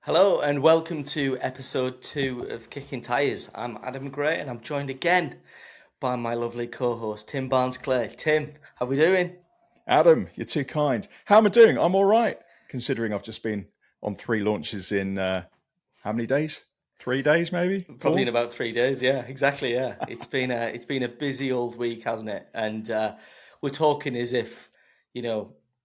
Hello and welcome to episode 2 of Kickin Tyres. I'm Adam Gray and I'm joined again by my lovely co-host Tim Barnes-Clay. Tim, how we doing? Adam, you're too kind. How am I doing? I'm all right, considering I've just been on 3 launches in how many days? 3 days, maybe? Probably 4? in about 3 days. Yeah, exactly. Yeah, it's been a busy old week, hasn't it? And we're talking as if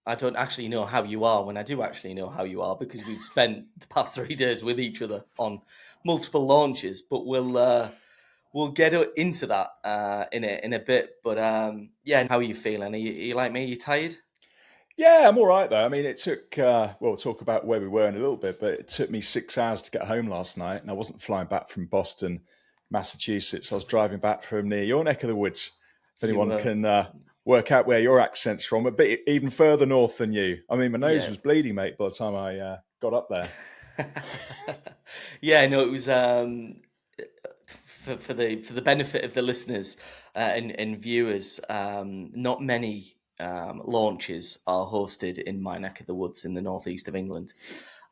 I don't actually know how you are when I do actually know how you are because we've spent the past 3 days with each other on multiple launches. But we'll get into that in a bit. But yeah, how are you feeling? Are you like me? Are you tired? Yeah, I'm all right, though. I mean, it took, we'll talk about where we were in a little bit, but it took me 6 hours to get home last night, and I wasn't flying back from Boston, Massachusetts. I was driving back from near your neck of the woods, if anyone can work out where your accent's from, a bit even further north than you. I mean, my nose was bleeding, mate, by the time I got up there. Yeah, no, it was for the benefit of the listeners and viewers. Not many launches are hosted in my neck of the woods in the northeast of England,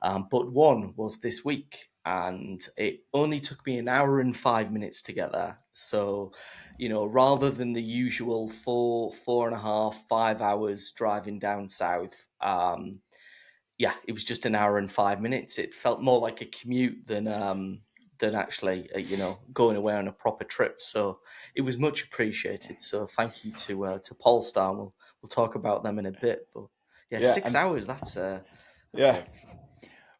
but one was this week, and it only took me an hour and 5 minutes to get there. So, rather than the usual 4.5, 5 hours driving down south, yeah, it was just an hour and 5 minutes. It felt more like a commute than actually, going away on a proper trip. So it was much appreciated. So thank you to Polestar. We'll talk about them in a bit. But yeah, Yeah, 6 hours. That's yeah.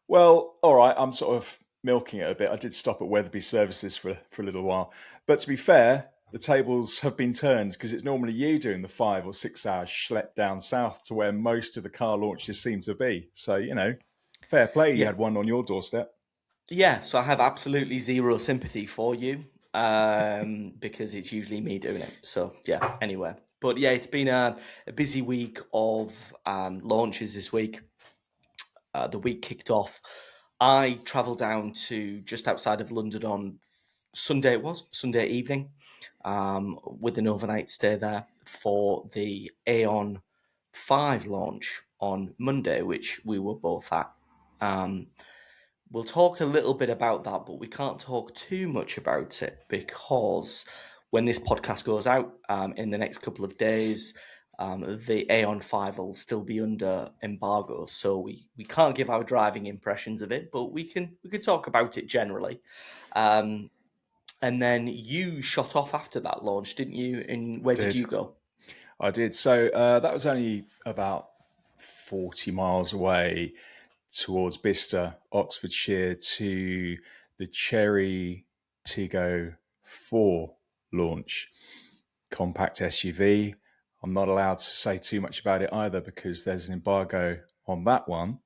Well, all right, I'm sort of milking it a bit. I did stop at Weatherby Services for a little while. But to be fair, the tables have been turned because it's normally you doing the 5 or 6 hours schlep down south to where most of the car launches seem to be. So, fair play. You yeah, had one on your doorstep. yeah. So I have absolutely zero sympathy for you because it's usually me doing it. So yeah. Anyway, but yeah, it's been a busy week of launches this week. The week kicked off. I travelled down to just outside of London on Sunday. It was Sunday evening, with an overnight stay there for the Aeon 5 launch on Monday, which we were both at. We'll talk a little bit about that, but we can't talk too much about it because when this podcast goes out in the next couple of days, the Aeon 5 will still be under embargo, so we can't give our driving impressions of it, but we could talk about it generally. And then you shot off after that launch, didn't you? And where did you go? I did. So that was only about 40 miles away towards Bicester, Oxfordshire, to the Cherry Tiggo 4 launch, compact SUV. I'm not allowed to say too much about it either because there's an embargo on that one.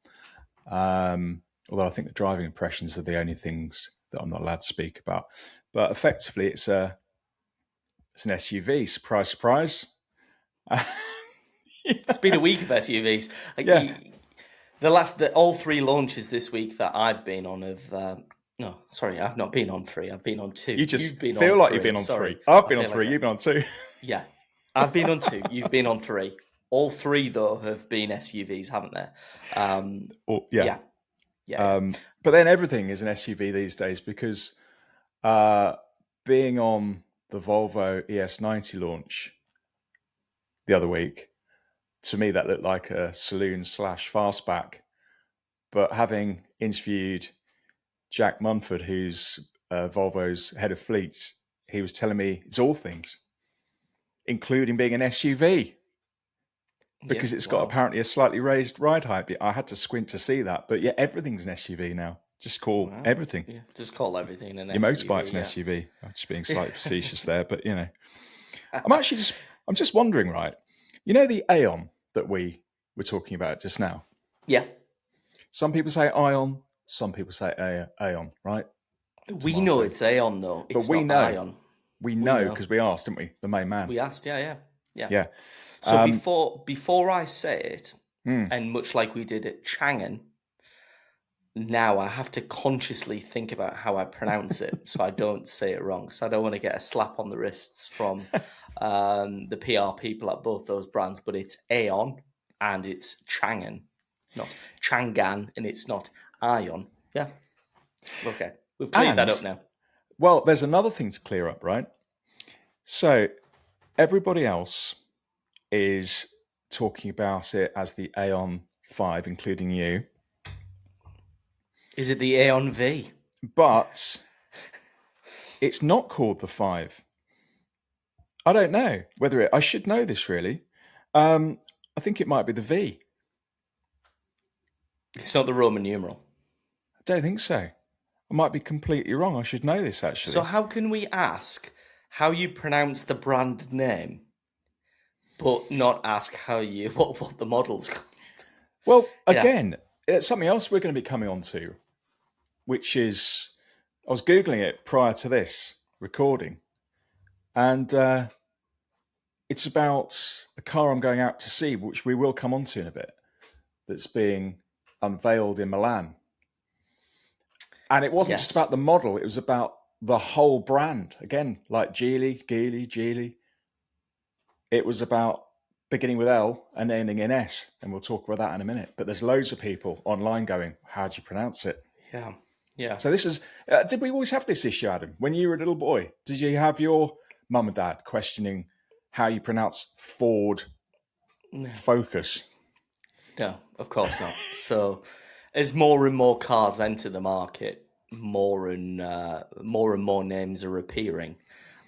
Although I think the driving impressions are the only things that I'm not allowed to speak about. But effectively, it's an SUV. Surprise, surprise. It's been a week of SUVs. Yeah. All 3 launches this week that I've been on have. No, sorry, I've not been on 3. I've been on 2. You just You've been feel on like 3. you've been on Sorry. 3. I've been I on feel 3. like You've been on 2. Yeah, I've been on 2. You've been on 3. All 3 though have been SUVs, haven't they? Yeah. But then everything is an SUV these days because being on the Volvo ES90 launch the other week, to me that looked like a saloon / fastback. But having interviewed Jack Munford, who's Volvo's head of fleet, he was telling me it's all things, including being an SUV. Because it's got apparently a slightly raised ride height. I had to squint to see that. But yeah, everything's an SUV now. Just call everything. Yeah, just call everything an SUV. Your motorbike's an SUV. I'm just being slightly facetious there, but I'm just wondering, right? You know the Aeon that we were talking about just now? Yeah. Some people say Ion, some people say Aeon, right? We know it's Aeon though. It's but we not know. Ion. We know because we asked, didn't we? The main man. We asked, yeah. Yeah. So before I say it, and much like we did at Changan, now I have to consciously think about how I pronounce it so I don't say it wrong. So I don't want to get a slap on the wrists from the PR people at both those brands. But it's Aeon, and it's Chang'an, not Chang'an, and it's not Ion. Yeah. Okay. We've cleared that up And, now. well, there's another thing to clear up, right? So everybody else is talking about it as the Aeon 5, including you. Is it the Aeon V? But it's not called the 5. I don't know whether I should know this really. I think it might be the V. It's not the Roman numeral. I don't think so. I might be completely wrong. I should know this So actually. how can we ask how you pronounce the brand name, but not ask how you what the model's called? Well, Yeah. again, it's something else we're going to be coming on to, which is I was Googling it prior to this recording, and it's about a car I'm going out to see, which we will come on to in a bit, that's being unveiled in Milan. And it wasn't just Yes. about the model, it was about the whole brand. Again, like Geely. It was about beginning with L and ending in S. And we'll talk about that in a minute. But there's loads of people online going, how do you pronounce it? Yeah. Yeah. So this is, did we always have this issue, Adam? When you were a little boy, did you have your mum and dad questioning how you pronounce Ford Focus? No, of course not. So, as more and more cars enter the market, more and more names are appearing,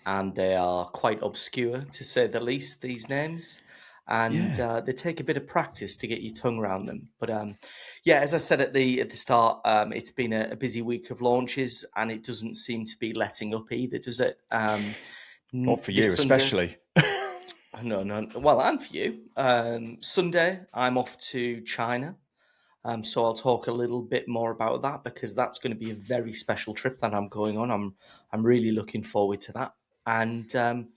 and they are quite obscure, to say the least. These names, and they take a bit of practice to get your tongue around them. But yeah, as I said at the start, it's been a busy week of launches, and it doesn't seem to be letting up either, does it? Not for you, This Sunday, especially. no. Well, and for you. Sunday, I'm off to China. So I'll talk a little bit more about that because that's going to be a very special trip that I'm going on. I'm really looking forward to that. And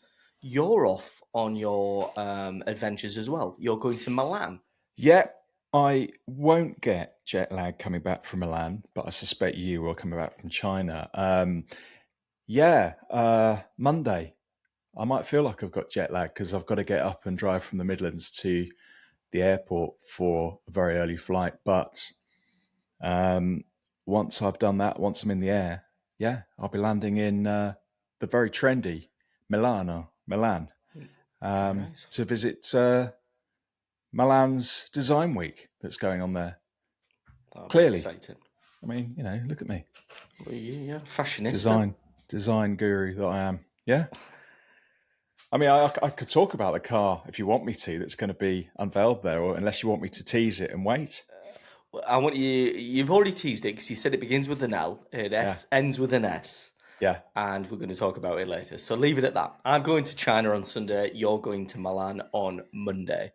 you're off on your adventures as well. You're going to Milan. Yeah, I won't get jet lag coming back from Milan, but I suspect you will coming back from China. Monday. I might feel like I've got jet lag because I've got to get up and drive from the Midlands to the airport for a very early flight. But once I've done that, once I'm in the air, yeah, I'll be landing in the very trendy Milan Very nice. to visit Milan's Design Week that's going on there. That'll be Clearly, exciting. I mean, look at me, Well, yeah, fashionista. design guru that I am. Yeah. I mean, I could talk about the car if you want me to. That's going to be unveiled there, or unless you want me to tease it and wait. Well, I want you. You've already teased it because you said it begins with an L, ends with an S. Yeah. And we're going to talk about it later. So leave it at that. I'm going to China on Sunday. You're going to Milan on Monday.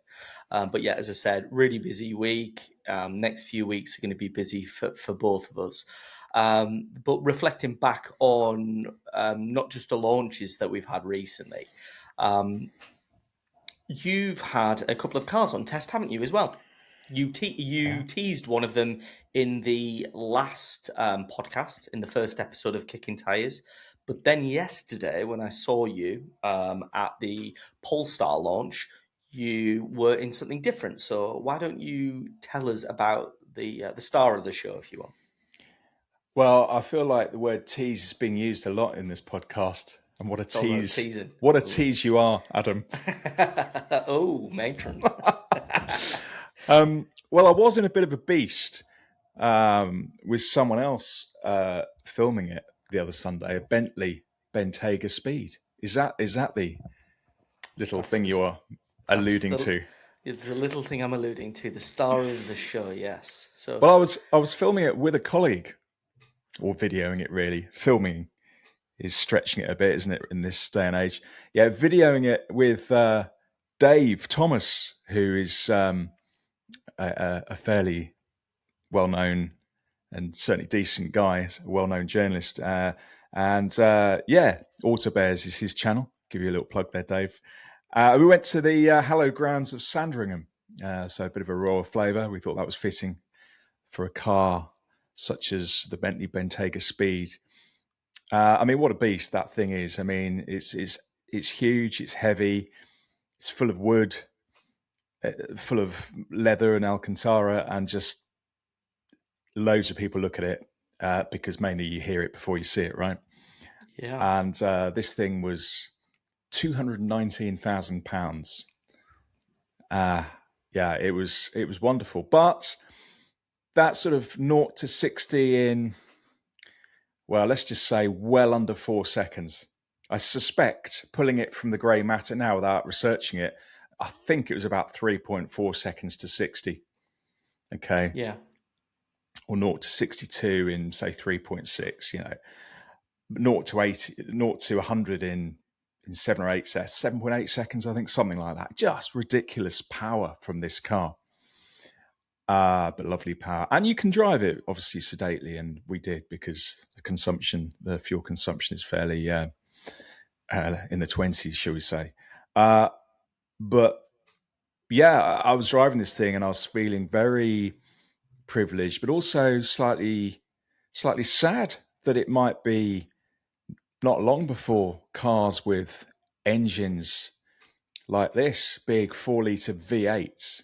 But yeah, as I said, really busy week. Next few weeks are going to be busy for both of us. But reflecting back on not just the launches that we've had recently, you've had a couple of cars on test, haven't you, as well? You teased one of them in the last podcast, in the first episode of Kickin Tyres. But then yesterday, when I saw you at the Polestar launch, you were in something different. So why don't you tell us about the star of the show, if you want? Well, I feel like the word tease is being used a lot in this podcast. And what a It's all about tease. teasing. What a tease you are, Adam. Oh, matron. Well, I was in a bit of a beast with someone else filming it the other Sunday, a Bentley Bentayga Speed. Is that the little thing you are alluding to? The little thing I'm alluding to, the star of the show, yes. So, Well, I was filming it with a colleague, or videoing it really. Filming is stretching it a bit, isn't it, in this day and age? Yeah, videoing it with Dave Thomas, who is a fairly well-known and certainly decent guy, a well-known journalist. Auto Bears is his channel. Give you a little plug there, Dave. We went to the hallowed grounds of Sandringham, so a bit of a raw flavour. We thought that was fitting for a car such as the Bentley Bentayga Speed. I mean, what a beast that thing is. I mean, it's huge, it's heavy, it's full of wood. full of leather and Alcantara, and just loads of people look at it because mainly you hear it before you see it, right? Yeah. And this thing was £219,000. Yeah, it was wonderful. But that sort of 0 to 60 in, well, let's just say well under 4 seconds. I suspect, pulling it from the grey matter now without researching it, I think it was about 3.4 seconds to 60. Okay. Yeah. Or 0 to 62 in, say, 3.6, 0 to 80, 0 to 100 in 7 or 8 seconds, 7.8 seconds, I think, something like that. Just ridiculous power from this car. But lovely power. And you can drive it, obviously, sedately, and we did, because the fuel consumption is fairly in the 20s, shall we say. But yeah, I was driving this thing and I was feeling very privileged, but also slightly sad that it might be not long before cars with engines like this, big 4-litre V8s,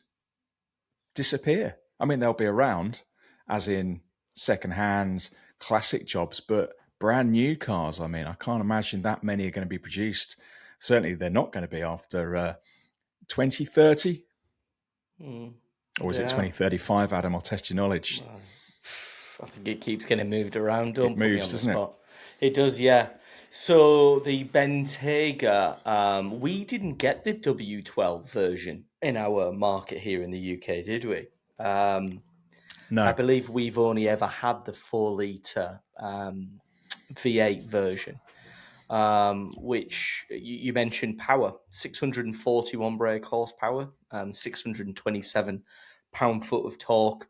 disappear. I mean, they'll be around, as in second-hand classic jobs, but brand new cars, I mean, I can't imagine that many are going to be produced. Certainly they're not going to be after 2030. Or is it Yeah. 2035, Adam? I'll test your knowledge. I think it keeps getting moved around. Don't It put me moves, on the doesn't it? spot. It does, yeah. So the Bentayga, we didn't get the W12 version in our market here in the UK, did we? I No. believe we've only ever had the 4-litre V8 version, which you mentioned power, 641 brake horsepower, 627 pound-foot of torque,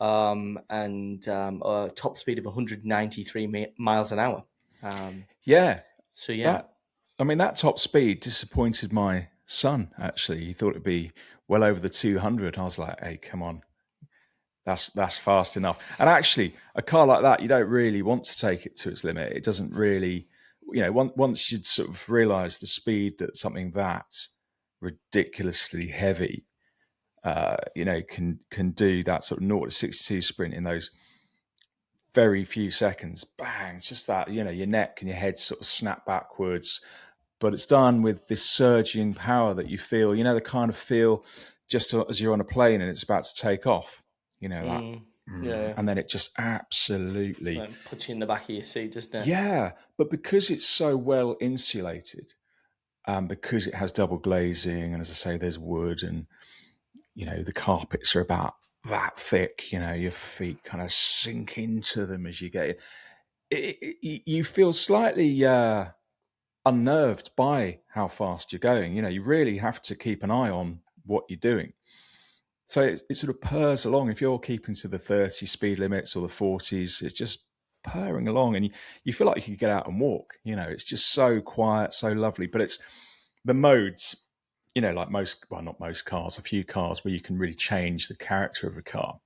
and a top speed of 193 miles an hour. Yeah. So yeah, That top speed disappointed my son, actually. He thought it'd be well over the 200. I was like, hey, come on. That's fast enough. And actually, a car like that, you don't really want to take it to its limit. It doesn't really, once you'd sort of realise the speed that something that ridiculously heavy, can do, that sort of 0 to 62 sprint in those very few seconds. Bang! It's just that, your neck and your head sort of snap backwards, but it's done with this surging power that you feel, the kind of feel just as you're on a plane and it's about to take off, that. yeah, And then it just absolutely, puts you in the back of your seat, doesn't it? yeah. But because it's so well insulated, because it has double glazing, and as I say, there's wood, and the carpets are about that thick, your feet kind of sink into them as you get it. You feel slightly unnerved by how fast you're going. You really have to keep an eye on what you're doing. So it sort of purrs along. If you're keeping to the 30 speed limits or the 40s, it's just purring along, and you feel like you could get out and walk. It's just so quiet, so lovely. But it's the modes, like not most cars, a few cars where you can really change the character of a car.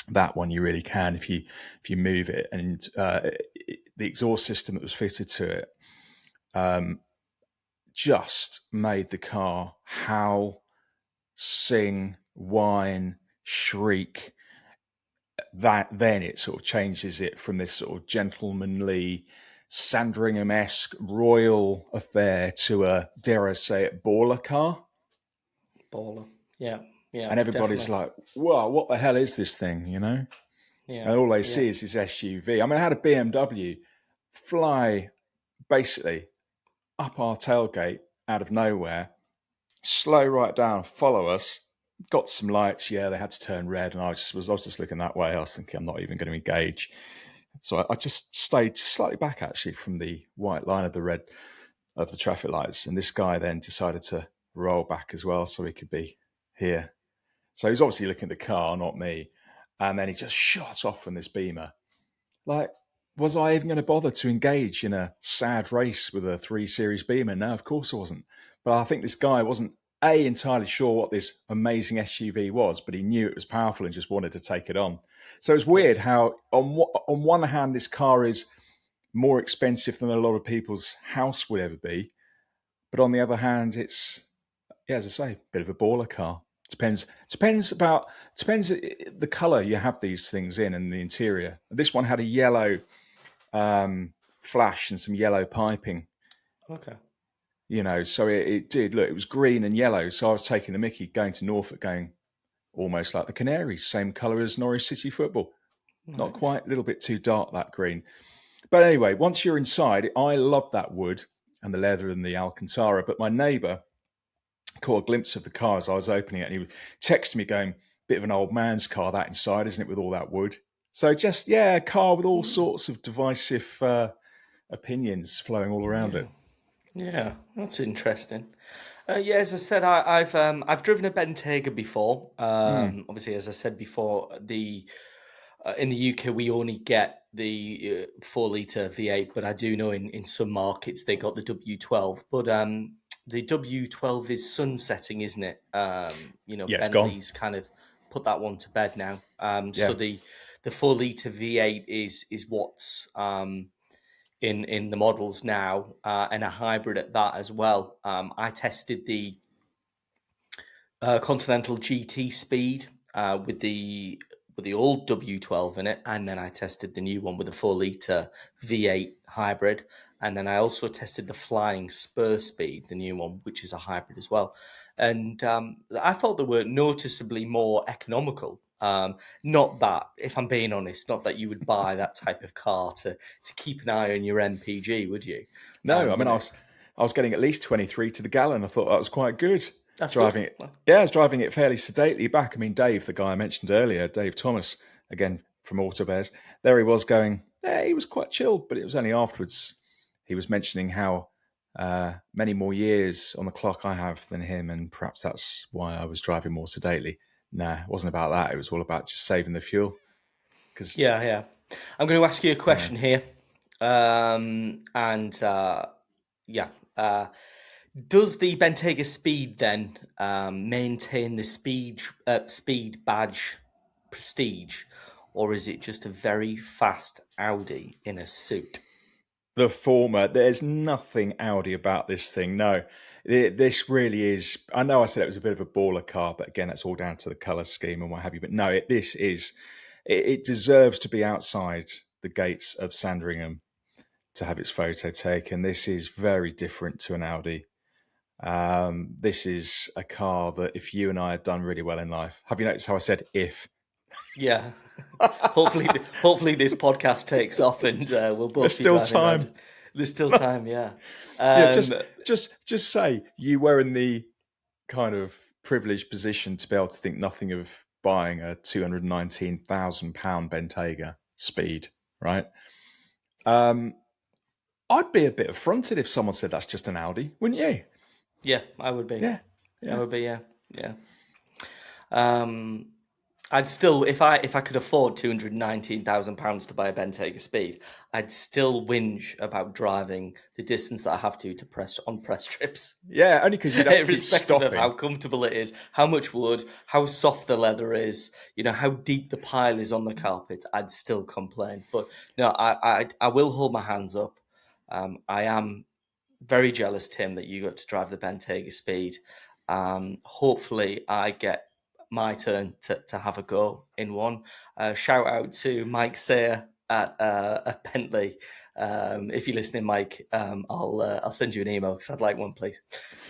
That one you really can if you move it, and the exhaust system that was fitted to it just made the car howl, sing, whine, shriek. Then it sort of changes it from this sort of gentlemanly, Sandringham-esque royal affair to a, dare I say it, baller car. Baller, yeah. And everybody's definitely. like, "Whoa, what the hell is this thing?" Yeah, And all they see is this SUV. I had a BMW fly basically up our tailgate out of nowhere, slow right down, follow us. Got some lights. Yeah, they had to turn red, and I was just looking that way. I was thinking, I'm not even going to engage. So I just stayed just slightly back, actually, from the white line of the traffic lights. And this guy then decided to roll back as well, so he could be here. So he was obviously looking at the car, not me. And then he just shot off from this Beamer. Like, was I even going to bother to engage in a sad race with a 3 Series Beamer? No, of course I wasn't. But I think this guy wasn't, entirely sure what this amazing SUV was, but he knew it was powerful and just wanted to take it on. So it's weird how, on one hand, this car is more expensive than a lot of people's house would ever be. But on the other hand, it's yeah, as I say, bit of a baller car. Depends the color you have these things in and the interior. This one had a yellow flash and some yellow piping. Okay. So it did look. It was green and yellow. So I was taking the Mickey going to Norfolk, going almost like the Canaries, same color as Norwich City Football. Not Nice. quite, a little bit too dark, that green. But anyway, once you're inside, I love that wood and the leather and the Alcantara. But my neighbour caught a glimpse of the car as I was opening it, and he texted me going, "Bit of an old man's car, that inside, isn't it, with all that wood?" So just, a car with all sorts of divisive opinions flowing all around Yeah. it. Yeah, that's interesting. Yeah, as I said, I've driven a Bentayga before. Obviously, as I said before, the in the UK we only get the 4 litre V8, but I do know in some markets they got the W12. But the W12 is sunsetting, isn't it? Yeah, it's gone. Bentley's kind of put that one to bed now. So Yeah. the 4 litre V8 is what's in the models now, and a hybrid at that as well. I tested the Continental GT Speed with the old W12 in it, and then I tested the new one with a 4 litre V8 hybrid, and then I also tested the Flying Spur Speed, the new one, which is a hybrid as well. And I thought they were noticeably more economical. Not that, if I'm being honest, not that you would buy that type of car to keep an eye on your MPG, would you? No, I You mean, know, I was getting at least 23 to the gallon. I thought that was quite good. that's good. Driving it, yeah, I was driving it fairly sedately back. I mean, Dave, the guy I mentioned earlier, Dave Thomas, again from Autobears, there he was going, he was quite chilled, but it was only afterwards he was mentioning how many more years on the clock I have than him, and perhaps that's why I was driving more sedately. Nah, it wasn't about that. It was all about just saving the fuel. Because, Yeah, yeah. I'm going to ask you a yeah. question here. And yeah, does the Bentayga Speed then maintain the speed badge prestige, or is it just a very fast Audi in a suit? The former. There's nothing Audi about this thing. No, this really is. I know I said it was a bit of a baller car, but again, that's all down to the color scheme and what have you. But no, this is. It deserves to be outside the gates of Sandringham to have its photo taken. This is very different to an Audi. This is a car that if you and I had done really well in life, have you noticed how I said if? Yeah. hopefully this podcast takes off and we'll There's both be still driving time. around. There's still time, yeah. Yeah, Um, just say you were in the kind of privileged position to be able to think nothing of buying a £219,000 Bentayga Speed, right? I'd be a bit affronted if someone said that's just an Audi, wouldn't you? yeah, I would be. Yeah, I yeah. would be, yeah, yeah. Um, I'd still, if I could afford £219,000 to buy a Bentayga Speed, I'd still whinge about driving the distance that I have to press on press trips, Yeah, only because you'd have to keep irrespective of how stopping. comfortable it is, how much wood, how soft the leather is, how deep the pile is on the carpet. I'd still complain, but no, I will hold my hands up. I am very jealous, Tim, that you got to drive the Bentayga Speed. Hopefully, I get my turn to have a go in one. Shout out to Mike Sayer at Bentley. If you're listening, Mike, I'll send you an email because I'd like one, please.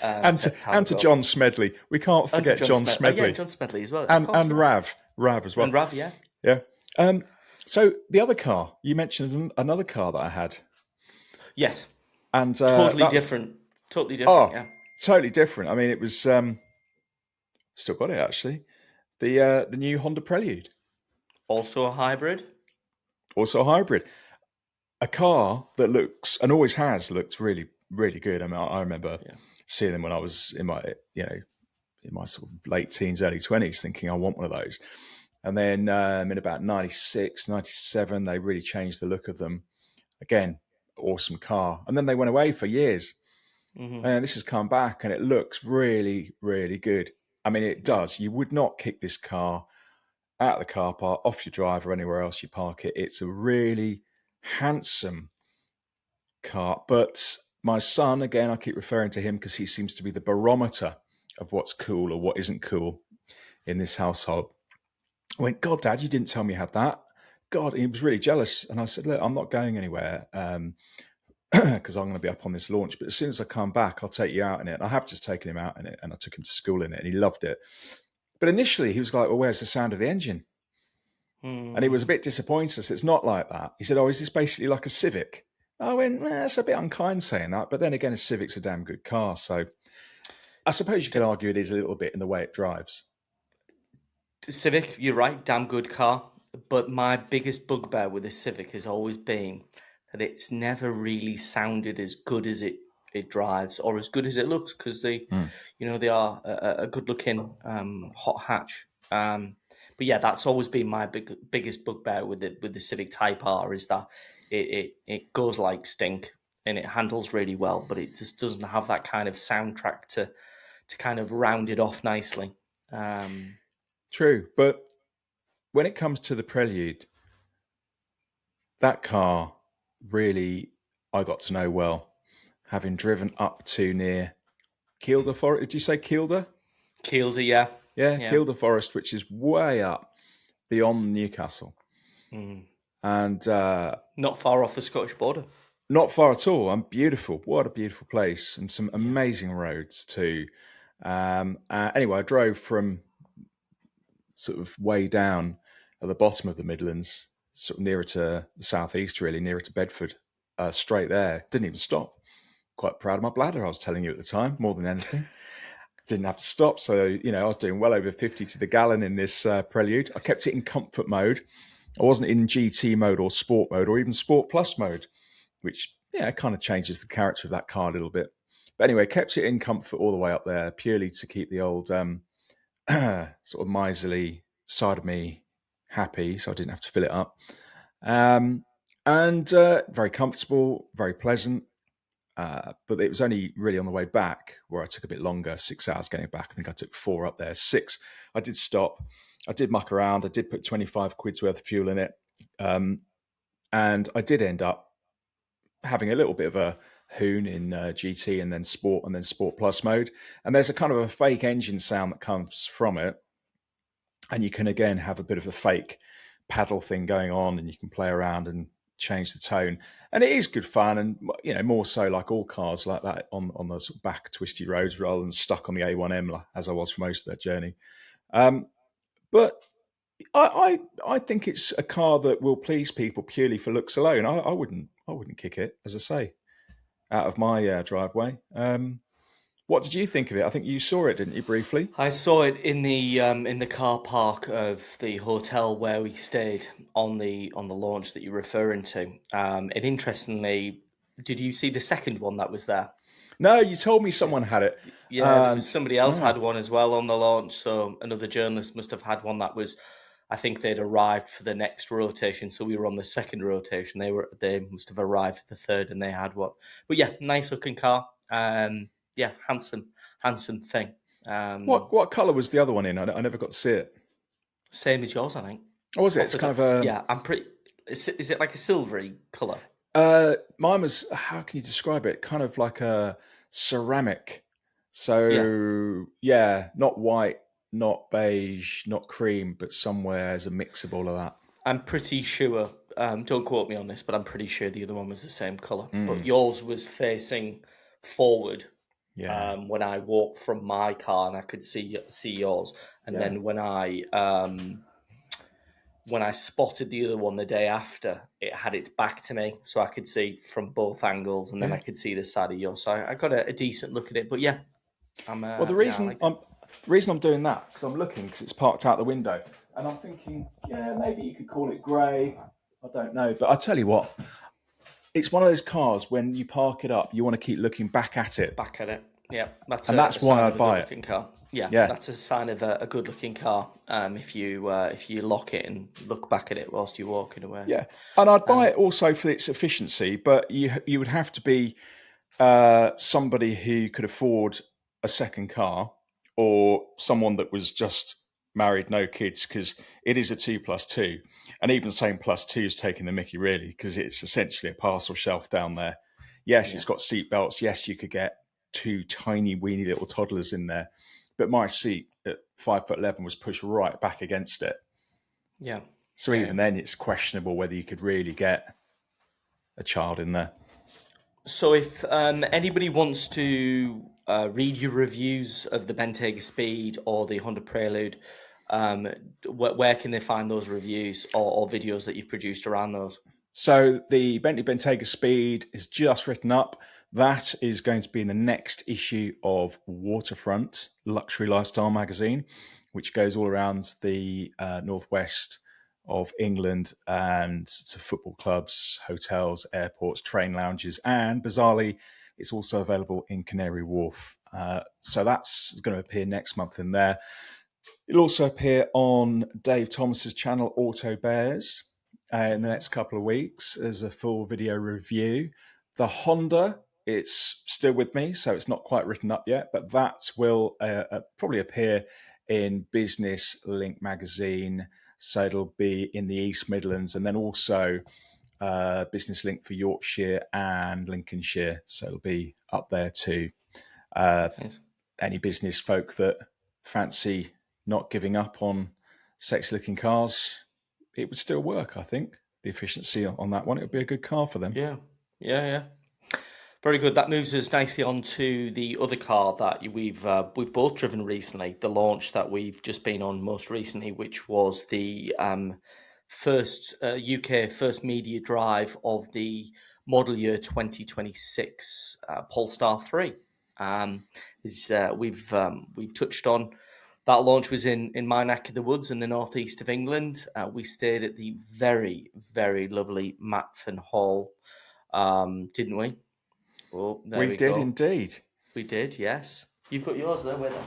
And To have a to go. John Smedley. We can't And to forget John Smedley. Oh, yeah, Smedley. John Smedley as well. Of course, And yeah. Rav as well. And Rav, yeah. Yeah. So the other car, you mentioned another car that I had. Yes. And Totally that was, different. Totally different, yeah. totally different. I mean, it was still got it actually. The new Honda Prelude, Also a hybrid. also a hybrid, a car that looks and always has looked really really good. I mean, I remember Yeah. seeing them when I was in my in my sort of late teens, early 20s, thinking I want one of those. And then in about 96, 97, they really changed the look of them. Again, awesome car. And then they went away for years. Mm-hmm. And this has come back and it looks really, really good. I mean, it Yeah. does. You would not kick this car out of the car park, off your drive, or anywhere else you park it. It's a really handsome car. But my son, again, I keep referring to him because he seems to be the barometer of what's cool or what isn't cool in this household. I went, God, Dad, you didn't tell me you had that. God, he was really jealous. And I said, look, I'm not going anywhere because I'm going to be up on this launch. But as soon as I come back, I'll take you out in it. And I have just taken him out in it, and I took him to school in it, and he loved it. But initially, he was like, well, where's the sound of the engine? And he was a bit disappointed. I said, it's not like that. He said, oh, is this basically like a Civic? I went, that's a bit unkind saying that. But then again, a Civic's a damn good car. So I suppose you could argue it is a little bit in the way it drives. Civic, you're right, damn good car. But my biggest bugbear with the Civic has always been that it's never really sounded as good as it drives or as good as it looks, because they are a good looking hot hatch. But yeah, that's always been my biggest bugbear with the Civic Type R, is that it goes like stink and it handles really well, but it just doesn't have that kind of soundtrack to kind of round it off nicely. True, but when it comes to the Prelude, that car really I got to know well, having driven up to near Kielder Forest. Did you say Kielder? Kielder, yeah. Yeah, Kielder Forest, which is way up beyond Newcastle. And not far off the Scottish border. Not far at all. And beautiful. What a beautiful place. And some amazing roads too. Anyway, I drove from sort of way down at the bottom of the Midlands, sort of nearer to the southeast, really, nearer to Bedford, straight there. Didn't even stop. Quite proud of my bladder, I was telling you at the time, more than anything. Didn't have to stop. So, I was doing well over 50 to the gallon in this Prelude. I kept it in comfort mode. I wasn't in GT mode or sport mode or even sport plus mode, which, kind of changes the character of that car a little bit. But anyway, kept it in comfort all the way up there, purely to keep the old sort of miserly side of me happy, so I didn't have to fill it up. And very comfortable, very pleasant. But it was only really on the way back where I took a bit longer, 6 hours getting back. I think I took 4 up there. 6, I did stop. I did muck around. I did put 25 quid's worth of fuel in it. And I did end up having a little bit of a hoon in GT and then Sport Plus mode. And there's a kind of a fake engine sound that comes from it. And you can, again, have a bit of a fake paddle thing going on, and you can play around and change the tone. And it is good fun, and more so like all cars like that on the sort of back twisty roads rather than stuck on the A1M as I was for most of that journey. But I think it's a car that will please people purely for looks alone. I wouldn't kick it, as I say, out of my driveway. What did you think of it? I think you saw it, didn't you, briefly? I saw it in the car park of the hotel where we stayed on the launch that you're referring to. And interestingly, did you see the second one that was there? No, you told me someone had it. Yeah, somebody else had one as well on the launch. So another journalist must have had one that was, I think they'd arrived for the next rotation. So we were on the second rotation. They must have arrived for the third, and they had one. But yeah, nice looking car. Yeah, handsome thing. What colour was the other one in? I never got to see it. Same as yours, I think. Oh, was it? It's kind of a... Yeah, I'm pretty... Is it like a silvery colour? Mine was, how can you describe it? Kind of like a ceramic. So, yeah, not white, not beige, not cream, but somewhere as a mix of all of that. I'm pretty sure, don't quote me on this, but I'm pretty sure the other one was the same colour. But yours was facing forward. Yeah. When I walked from my car, and I could see yours, and then when I spotted the other one the day after, it had its back to me, so I could see from both angles, and then I could see the side of yours. So I got a decent look at it. But yeah, well, the reason I'm doing that, because I'm looking, because it's parked out the window, and I'm thinking, maybe you could call it grey. I don't know, but I tell you what. It's one of those cars, when you park it up, you want to keep looking back at it. Yeah. That's why I'd buy it. Car. Yeah, that's a sign of a good-looking car. If you lock it and look back at it whilst you're walking away. Yeah, and I'd buy it also for its efficiency, but you would have to be somebody who could afford a second car, or someone that was just married, no kids, because it is a 2+2, and even saying +2 is taking the mickey, really, because it's essentially a parcel shelf down there. Yes, It's got seat belts. Yes, you could get 2 tiny weeny little toddlers in there, but my seat at 5'11" was pushed right back against it. Yeah. So even then, it's questionable whether you could really get a child in there. So if anybody wants to read your reviews of the Bentayga Speed or the Honda Prelude, where can they find those reviews or videos that you've produced around those? So the Bentley Bentayga Speed is just written up. That is going to be in the next issue of Waterfront Luxury Lifestyle magazine, which goes all around the northwest of England and to football clubs, hotels, airports, train lounges, and bizarrely, it's also available in Canary Wharf. So that's going to appear next month in there. It'll also appear on Dave Thomas's channel, Auto Bears, in the next couple of weeks as a full video review. The Honda, it's still with me, so it's not quite written up yet, but that will probably appear in Business Link magazine. So it'll be in the East Midlands, and then also Business Link for Yorkshire and Lincolnshire. So it'll be up there too. Nice. Any business folk that fancy not giving up on sexy looking cars, it would still work, I think. The efficiency on that one, it would be a good car for them. Yeah. Very good. That moves us nicely on to the other car that we've both driven recently, the launch that we've just been on most recently, which was the first UK first media drive of the model year 2026 Polestar 3. We've touched on. That launch was in my neck of the woods in the northeast of England. We stayed at the very, very lovely Matfin Hall, didn't we? Oh, there we did go. indeed. We did, yes. You've got yours there, with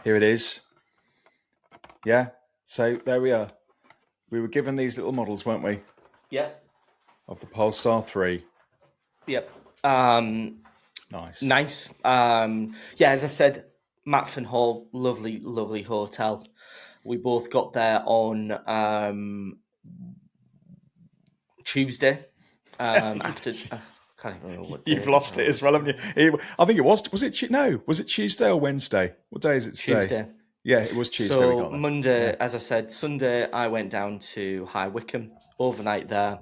Here it is. Yeah. So there we are. We were given these little models, weren't we? Yep. Of the Polestar 3. Yep. Nice. Yeah, as I said, Matfin Hall, lovely hotel. We both got there on Tuesday after. Can't even remember what day. You've lost it as well, haven't you? I think it was it? Was it Tuesday or Wednesday? What day is it today? Tuesday. Yeah, it was Tuesday. So we got there. Monday, as I said, Sunday I went down to High Wycombe, overnight there.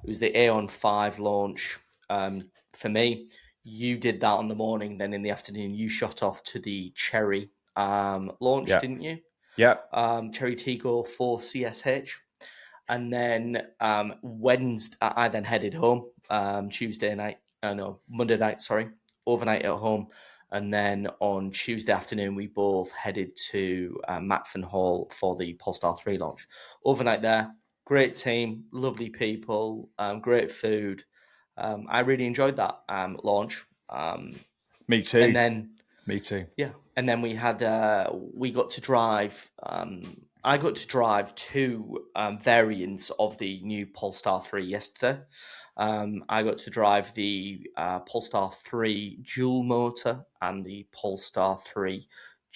It was the Aeon 5 launch for me. You did that on the morning, then in the afternoon you shot off to the Cherry launch, didn't you? Yeah. Cherry Tiggo 4 CSH. And then Wednesday, I then headed home Monday night, overnight at home. And then on Tuesday afternoon, we both headed to Matfin Hall for the Polestar 3 launch. Overnight there, great team, lovely people, great food. I really enjoyed that launch. Me too. And then, me too. Yeah, and then we got to drive. I got to drive two variants of the new Polestar 3 yesterday. I got to drive the Polestar 3 dual motor and the Polestar 3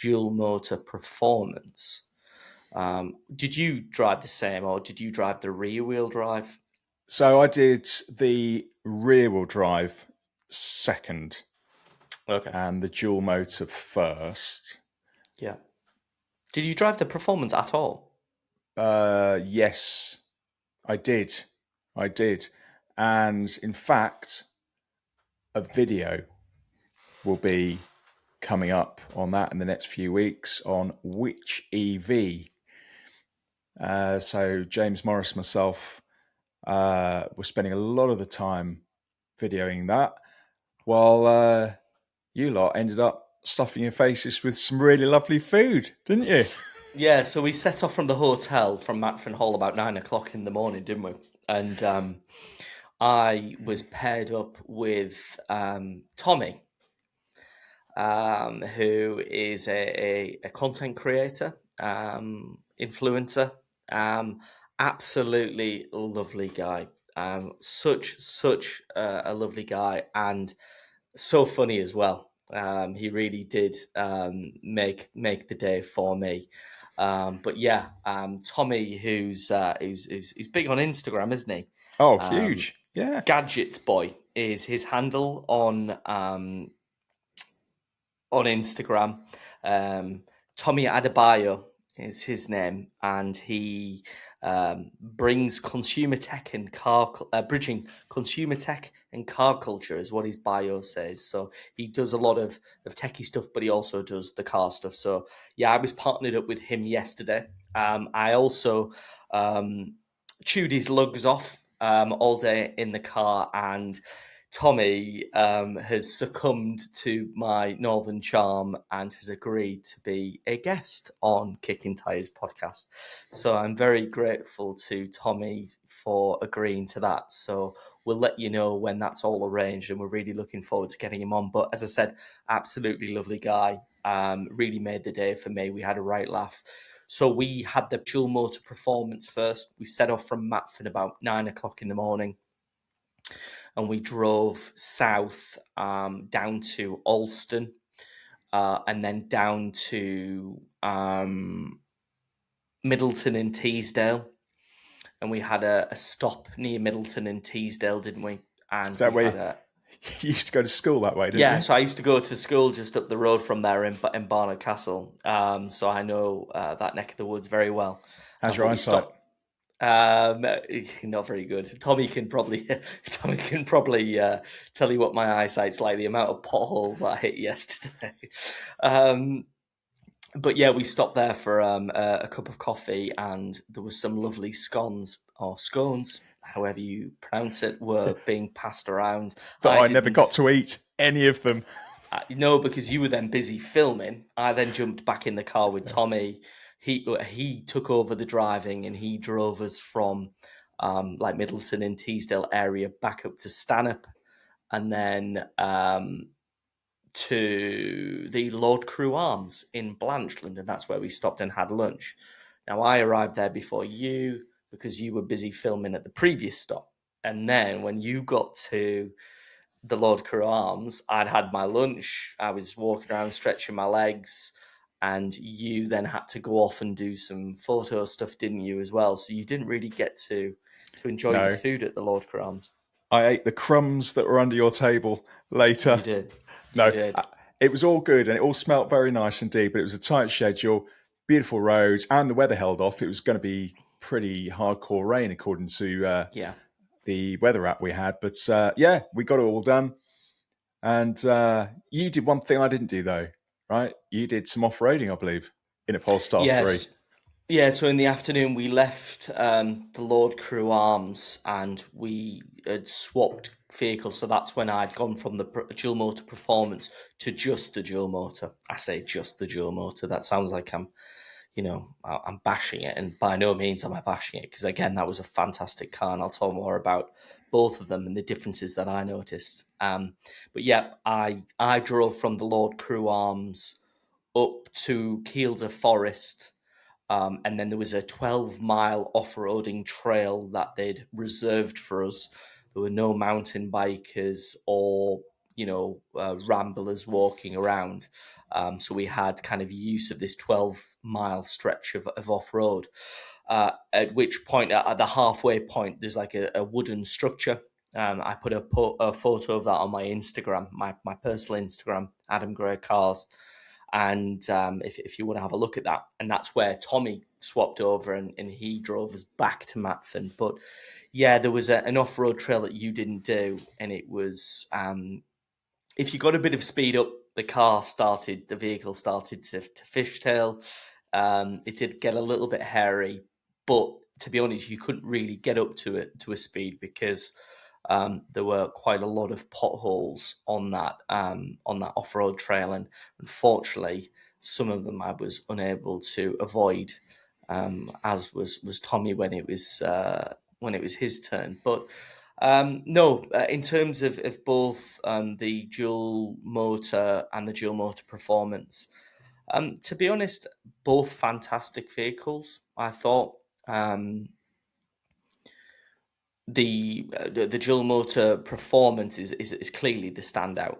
dual motor performance. Did you drive the same, or did you drive the rear wheel drive? So I did the rear wheel drive second. Okay. And the dual motor first. Yeah. Did you drive the performance at all? Yes, I did. And in fact, a video will be coming up on that in the next few weeks on which EV. So James Morris, myself, were spending a lot of the time videoing that, while you lot ended up stuffing your faces with some really lovely food, didn't you? Yeah, so we set off from the hotel from Matfin Hall about 9 o'clock in the morning, didn't we? And I was paired up with Tommy, who is a content creator, influencer, absolutely lovely guy. Such a lovely guy, and so funny as well. He really did make the day for me. But yeah, Tommy, who's big on Instagram, isn't he? Oh, huge! Yeah, Gadgets Boy is his handle on on Instagram. Tommy Adebayo is his name, and he brings consumer tech and bridging consumer tech and car culture is what his bio says. So he does a lot of techie stuff, but he also does the car stuff. So yeah, I was partnered up with him yesterday. I also chewed his lugs off all day in the car, and Tommy has succumbed to my northern charm and has agreed to be a guest on Kickin Tyres podcast. So I'm very grateful to Tommy for agreeing to that. So we'll let you know when that's all arranged, and we're really looking forward to getting him on. But as I said, absolutely lovely guy. Really made the day for me. We had a right laugh. So we had the dual motor performance first. We set off from Matford about 9 o'clock in the morning, and we drove south down to Alston, and then down to Middleton and Teesdale. And we had a stop near Middleton and Teesdale, didn't we? And Is that we where had you used to go to school that way, didn't yeah, you? so I used to go to school just up the road from there in Barnard Castle. So I know that neck of the woods very well. How's your But we eyesight? stopped. Not very good. Tommy can probably tell you what my eyesight's like. The amount of potholes that I hit yesterday. But yeah, we stopped there for a cup of coffee, and there was some lovely scones or scones, however you pronounce it, were being passed around. That I I never got didn't. to eat any of them. No, because you were then busy filming. I then jumped back in the car with Tommy. He took over the driving, and he drove us from like Middleton and Teesdale area back up to Stanhope, and then to the Lord Crew Arms in Blanchland, and that's where we stopped and had lunch. Now I arrived there before you because you were busy filming at the previous stop, and then when you got to the Lord Crew Arms, I'd had my lunch. I was walking around stretching my legs, and you then had to go off and do some photo stuff, didn't you, as well? So you didn't really get to enjoy the No, food at the Lord Crew Arms. I ate the crumbs that were under your table You later. did. You No, did. it was all good and it all smelt very nice indeed, but it was a tight schedule, beautiful roads, and the weather held off. It was going to be pretty hardcore rain according to Yeah. the weather app we had. But yeah, we got it all done. And you did one thing I didn't do, though, right? You did some off roading, I believe, in a Polestar 3. Yes. Yeah, so in the afternoon we left the Lord Crew Arms, and we had swapped vehicles. So that's when I'd gone from the dual motor performance to just the dual motor. I say just the dual motor. That sounds like I'm bashing it, and by no means am I bashing it, because again, that was a fantastic car, and I'll talk more about both of them and the differences that I noticed. But yeah, I drove from the Lord Crew Arms up to Kielder Forest, and then there was a 12-mile off-roading trail that they'd reserved for us. There were no mountain bikers or ramblers walking around. So we had kind of use of this 12-mile stretch of off-road. At which point, at the halfway point, there's like a wooden structure. I put a photo of that on my Instagram, my personal Instagram, Adam Gray Cars. And if you want to have a look at that, and that's where Tommy swapped over, and he drove us back to Matford. But yeah, there was an off-road trail that you didn't do, and it was if you got a bit of speed up, the vehicle started to fishtail. It did get a little bit hairy, but to be honest, you couldn't really get up to it to a speed because there were quite a lot of potholes on that off-road trail, and unfortunately, some of them I was unable to avoid, as was Tommy when it was his turn. But no, in terms of both the dual motor and the dual motor performance, to be honest, both fantastic vehicles. I thought. The dual motor performance is clearly the standout.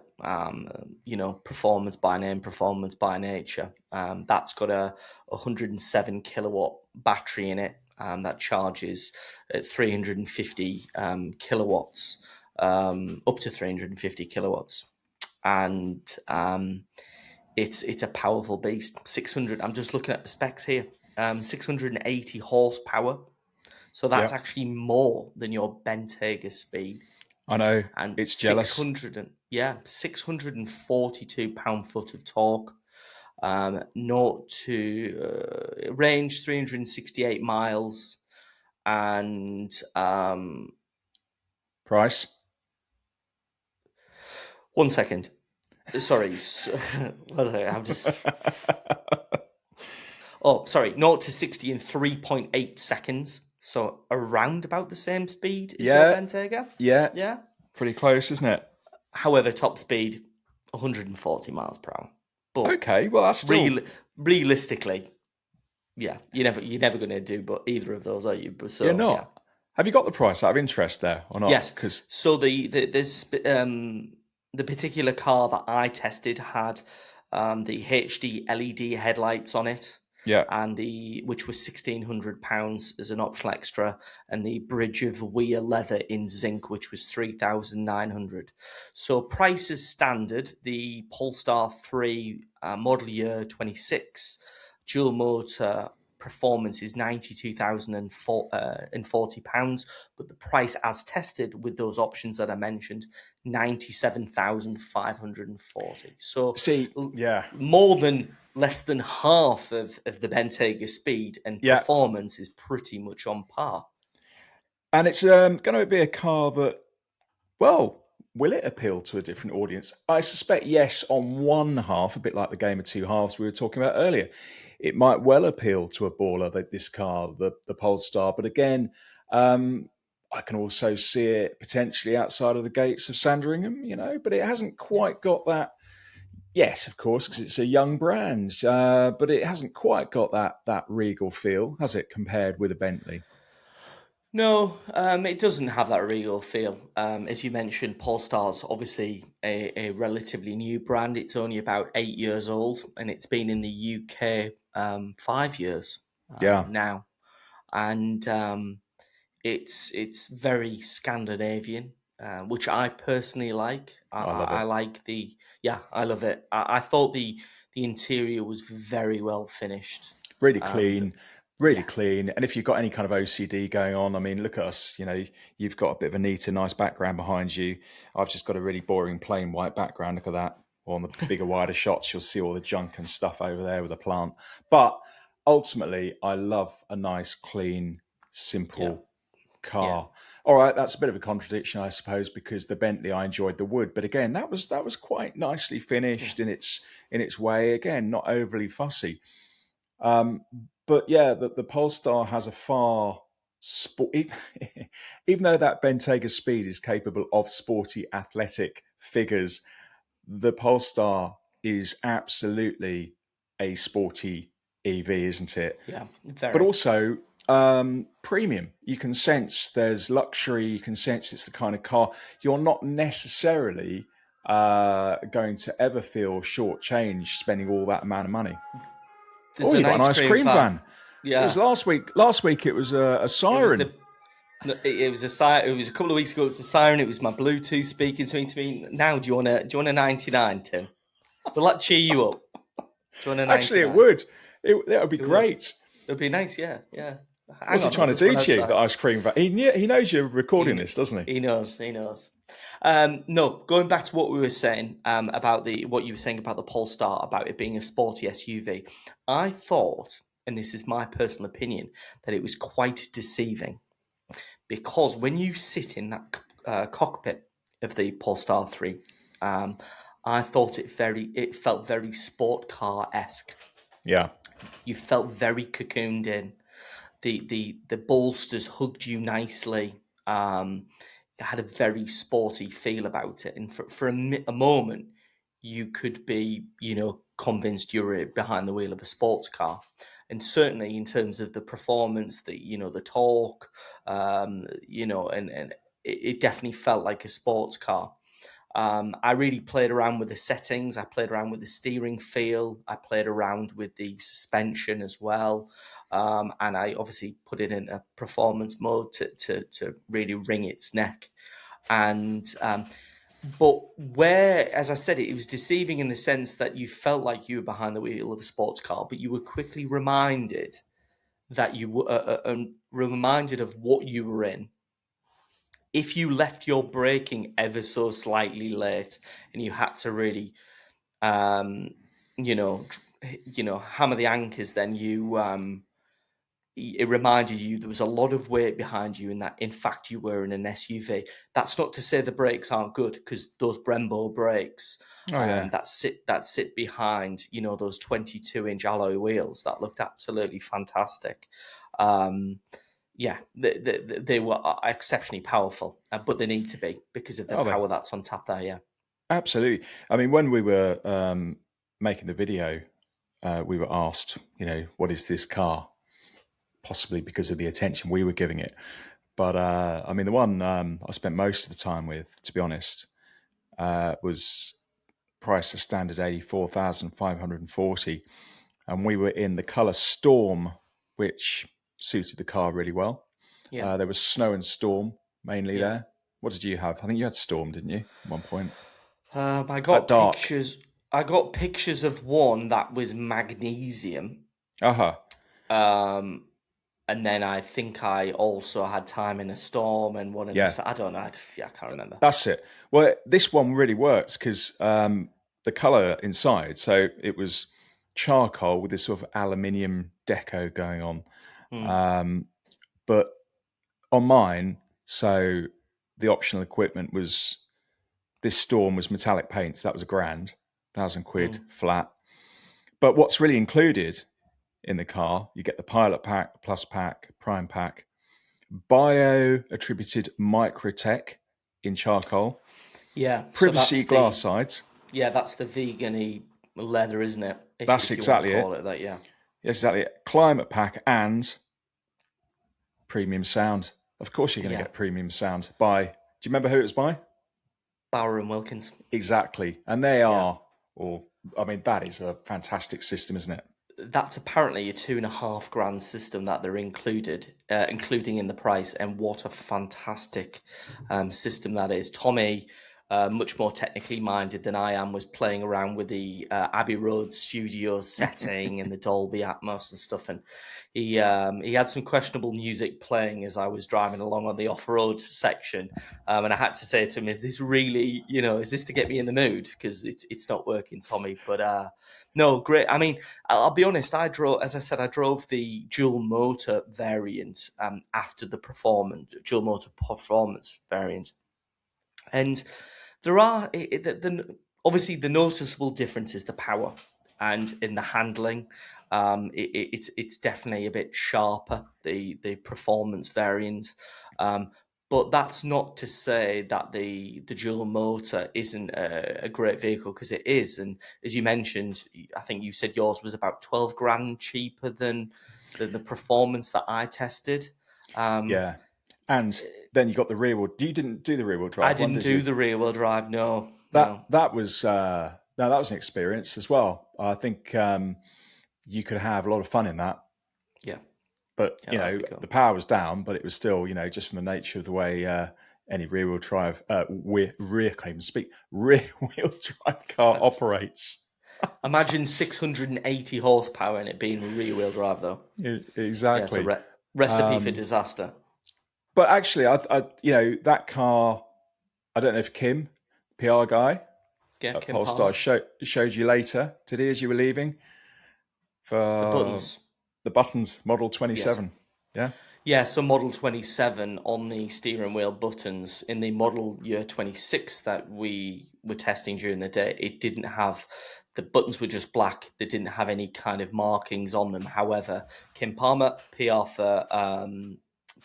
Performance by name, performance by nature. That's got a 107 kilowatt battery in it that charges at 350 kilowatts, up to 350 kilowatts, and It's a powerful beast. 600. I'm just looking at the specs here. 680 horsepower. So that's Yeah, actually more than your Bentayga Speed. I know. And It's jealous. 642 pound-foot of torque. Naught to range 368 miles, and Price. 1 second. Sorry, I'm just. Oh, sorry, 0 to 60 in 3.8 seconds. So around about the same speed as your Yeah, Bentayga. yeah. Yeah. Pretty close, isn't it? However, top speed 140 miles per hour. But Okay, well, that's still... realistically, yeah, you're never going to do but either of those, are you? But You're so yeah, not. Have you got the price out of interest there or not? yes. Because, So the particular car that I tested had the HD LED headlights on it, yeah. and which was £1,600 as an optional extra, and the bridge of Weir leather in zinc, which was 3,900. So price is standard. The Polestar 3 model year 26 dual motor performance is £92,040, but the price as tested with those options that I mentioned, 97,540. So See, yeah. more than less than half of the Bentayga Speed, and Yeah. performance is pretty much on par. And it's going to be a car that, well, will it appeal to a different audience? I suspect yes, on one half, a bit like the game of two halves we were talking about earlier. It might well appeal to a baller, like this car, the Polestar. But again, I can also see it potentially outside of the gates of Sandringham, but it hasn't Yeah. quite got that. Yes, of course, because it's a young brand, but it hasn't quite got that regal feel, has it, compared with a Bentley? No, it doesn't have that regal feel. As you mentioned, Polestar's obviously a relatively new brand. It's only about 8 years old, and it's been in the UK 5 years Yeah, now, and it's very Scandinavian, which I personally like. I, I I, love I it. like I love it. I thought the interior was very well finished. Really Um, the, clean, really yeah, clean. And if you've got any kind of OCD going on, I mean, look at us. You've got a bit of a neater, nice background behind you. I've just got a really boring, plain white background. Look at that. Or on the bigger, wider shots, you'll see all the junk and stuff over there with the plant. But ultimately, I love a nice, clean, yeah, simple yeah, car. All right, that's a bit of a contradiction, I suppose, because the Bentley I enjoyed the wood, but again, that was quite nicely yeah. finished in its way. Again, not overly fussy. Um, but yeah, the Polestar has a far sport. Even though that Bentayga Speed is capable of sporty, athletic figures, the Polestar is absolutely a sporty EV, isn't it? Yeah, But very. also premium. You can sense there's luxury. You can sense it's the kind of car you're not necessarily going to ever feel shortchanged spending all that amount of money. There's Oh, an you got an ice ice cream cream van. van. It was Yeah, last week. Last week it was a it was siren. the. No, it was a siren. It was a couple of weeks ago. It was a siren. It was my Bluetooth speaking to me. Now, do you want a 99, Tim? Will that cheer you up? Do you want a Actually, it 99? would. That would be It would. great. It'd be nice. Yeah, yeah. Hang What's he on, I'll trying to just do run to you? The outside. ice cream van. He knows you're recording He, this, doesn't he? he knows. He knows. No, going back to what we were saying about what you were saying about the Polestar, about it being a sporty SUV. I thought, and this is my personal opinion, that it was quite deceiving, because when you sit in that cockpit of the Polestar 3, um, I thought it felt very sport car esque. Yeah. You felt very cocooned in. The bolsters hugged you nicely. It had a very sporty feel about it, and for a moment, you could be convinced you were behind the wheel of a sports car. And certainly in terms of the performance, the torque, and it definitely felt like a sports car. I really played around with the settings. I played around with the steering feel. I played around with the suspension as well. And I obviously put it in a performance mode to really wring its neck. And But where, as I said, it was deceiving in the sense that you felt like you were behind the wheel of a sports car, but you were quickly reminded that you were reminded of what you were in. If you left your braking ever so slightly late, and you had to really, um, you know, hammer the anchors, then it reminded you there was a lot of weight behind you, and that in fact you were in an SUV. That's not to say the brakes aren't good, because those Brembo brakes Oh yeah. that sit behind, those 22-inch alloy wheels that looked absolutely fantastic. Um, yeah, they were exceptionally powerful, but they need to be because of the Oh, power that's on tap there. Yeah, absolutely. I mean, when we were making the video, we were asked, what is this car? Possibly because of the attention we were giving it. But I mean, the one I spent most of the time with, to be honest, was priced a standard 84,540, and we were in the color Storm, which suited the car really well. yeah, There was snow and storm mainly yeah. there. What did you have? I think you had storm, didn't you? At one point, I got dark. pictures. I got pictures of one that was magnesium. Aha. Um, and then I think I also had time in a storm and one in a. Yeah, I don't know. I can't remember. that's it. Well, this one really works because the color inside. So it was charcoal with this sort of aluminium deco going on. Hmm. But on mine, so the optional equipment was this Storm was metallic paint. So that was £1,000, £1,000 Hmm. flat. But what's really included in the car, you get the Pilot Pack, Plus Pack, Prime Pack, bio attributed Microtech in charcoal, Yeah. So privacy glass sides. that's the vegan-y leather, isn't it? That's If you want to exactly call it. it that, yeah. Yes, exactly it. Climate Pack and premium sound. Of course, you're going to Yeah. get premium sound by. Do you remember who it was by? Bauer and Wilkins. Exactly, and they Yeah. are. Or I mean, that is a fantastic system, isn't it? That's apparently a 2.5 grand system that they're including in the price, and what a fantastic system that is. Tommy, much more technically minded than I am, was playing around with the Abbey Road Studios setting and the Dolby Atmos and stuff, and he had some questionable music playing as I was driving along on the off-road section, and I had to say to him, "Is this really, is this to get me in the mood? Because it's not working, Tommy." But no, great. I mean, I'll be honest. As I said, I drove the dual motor variant after the dual motor performance variant, and there are obviously the noticeable difference is the power and in the handling. It's definitely a bit sharper, the performance variant. But that's not to say that the dual motor isn't a great vehicle, because it is. And as you mentioned, I think you said yours was about 12 grand cheaper than the performance that I tested. Um, Yeah, and then you got the rear wheel. You didn't do the rear wheel I drive one, didn't did do you? the rear wheel drive. No, That no. that was no, that was an experience as well. I think you could have a lot of fun in that. Yeah, But yeah, that'd be cool. the power was down, but it was still just from the nature of the way any rear wheel drive can't even speak, rear wheel drive car operates. Imagine 680 horsepower and it being rear wheel drive, though. Yeah, it's a Exactly. recipe for disaster. But actually, that car. I don't know if Kim, PR guy Yeah, at Kim Polestar, Palmer. showed you later today as you were leaving The for buttons. the buttons Model Yes. 27. Yeah. Yeah, so Model 27 on the steering wheel buttons. In the Model Year 26 that we were testing during the day, it didn't have, the buttons were just black. They didn't have any kind of markings on them. However, Kim Palmer, PR for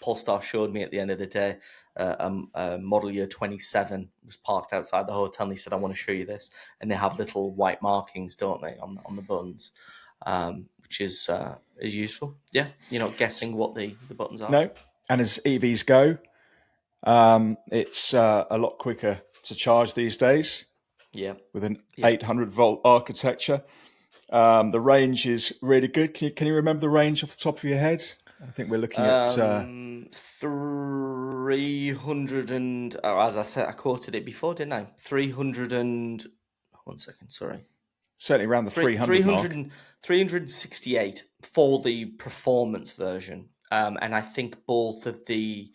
Polestar, showed me at the end of the day Model Year 27 was parked outside the hotel, and he said, "I want to show you this." And they have little white markings, don't they, on the buttons, which is useful. Yeah, you're not guessing what the buttons are. No. And as EVs go, it's a lot quicker to charge these days Yeah, with an yeah. 800-volt architecture. The range is really good. Can you remember the range off the top of your head? I think we're looking at 300 and, as I said, I quoted it before, didn't I? 300 and, 1 second, sorry. Certainly around the 300 mark. 368 for the performance version. And I think the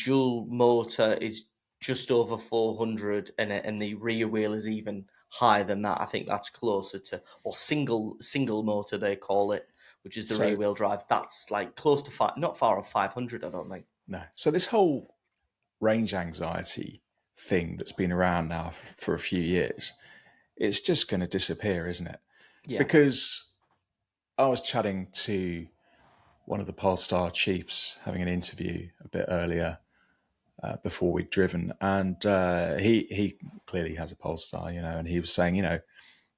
dual motor is just over 400 and the rear wheel is even higher than that. I think that's closer to, or single motor they call it, which is the rear wheel drive. That's like close to not far off 500, I don't think. No. So this whole range anxiety thing that's been around now for a few years, it's just going to disappear, isn't it? Yeah. Because I was chatting to one of the Polestar chiefs, having an interview a bit earlier before we'd driven, and he clearly has a Polestar, and he was saying,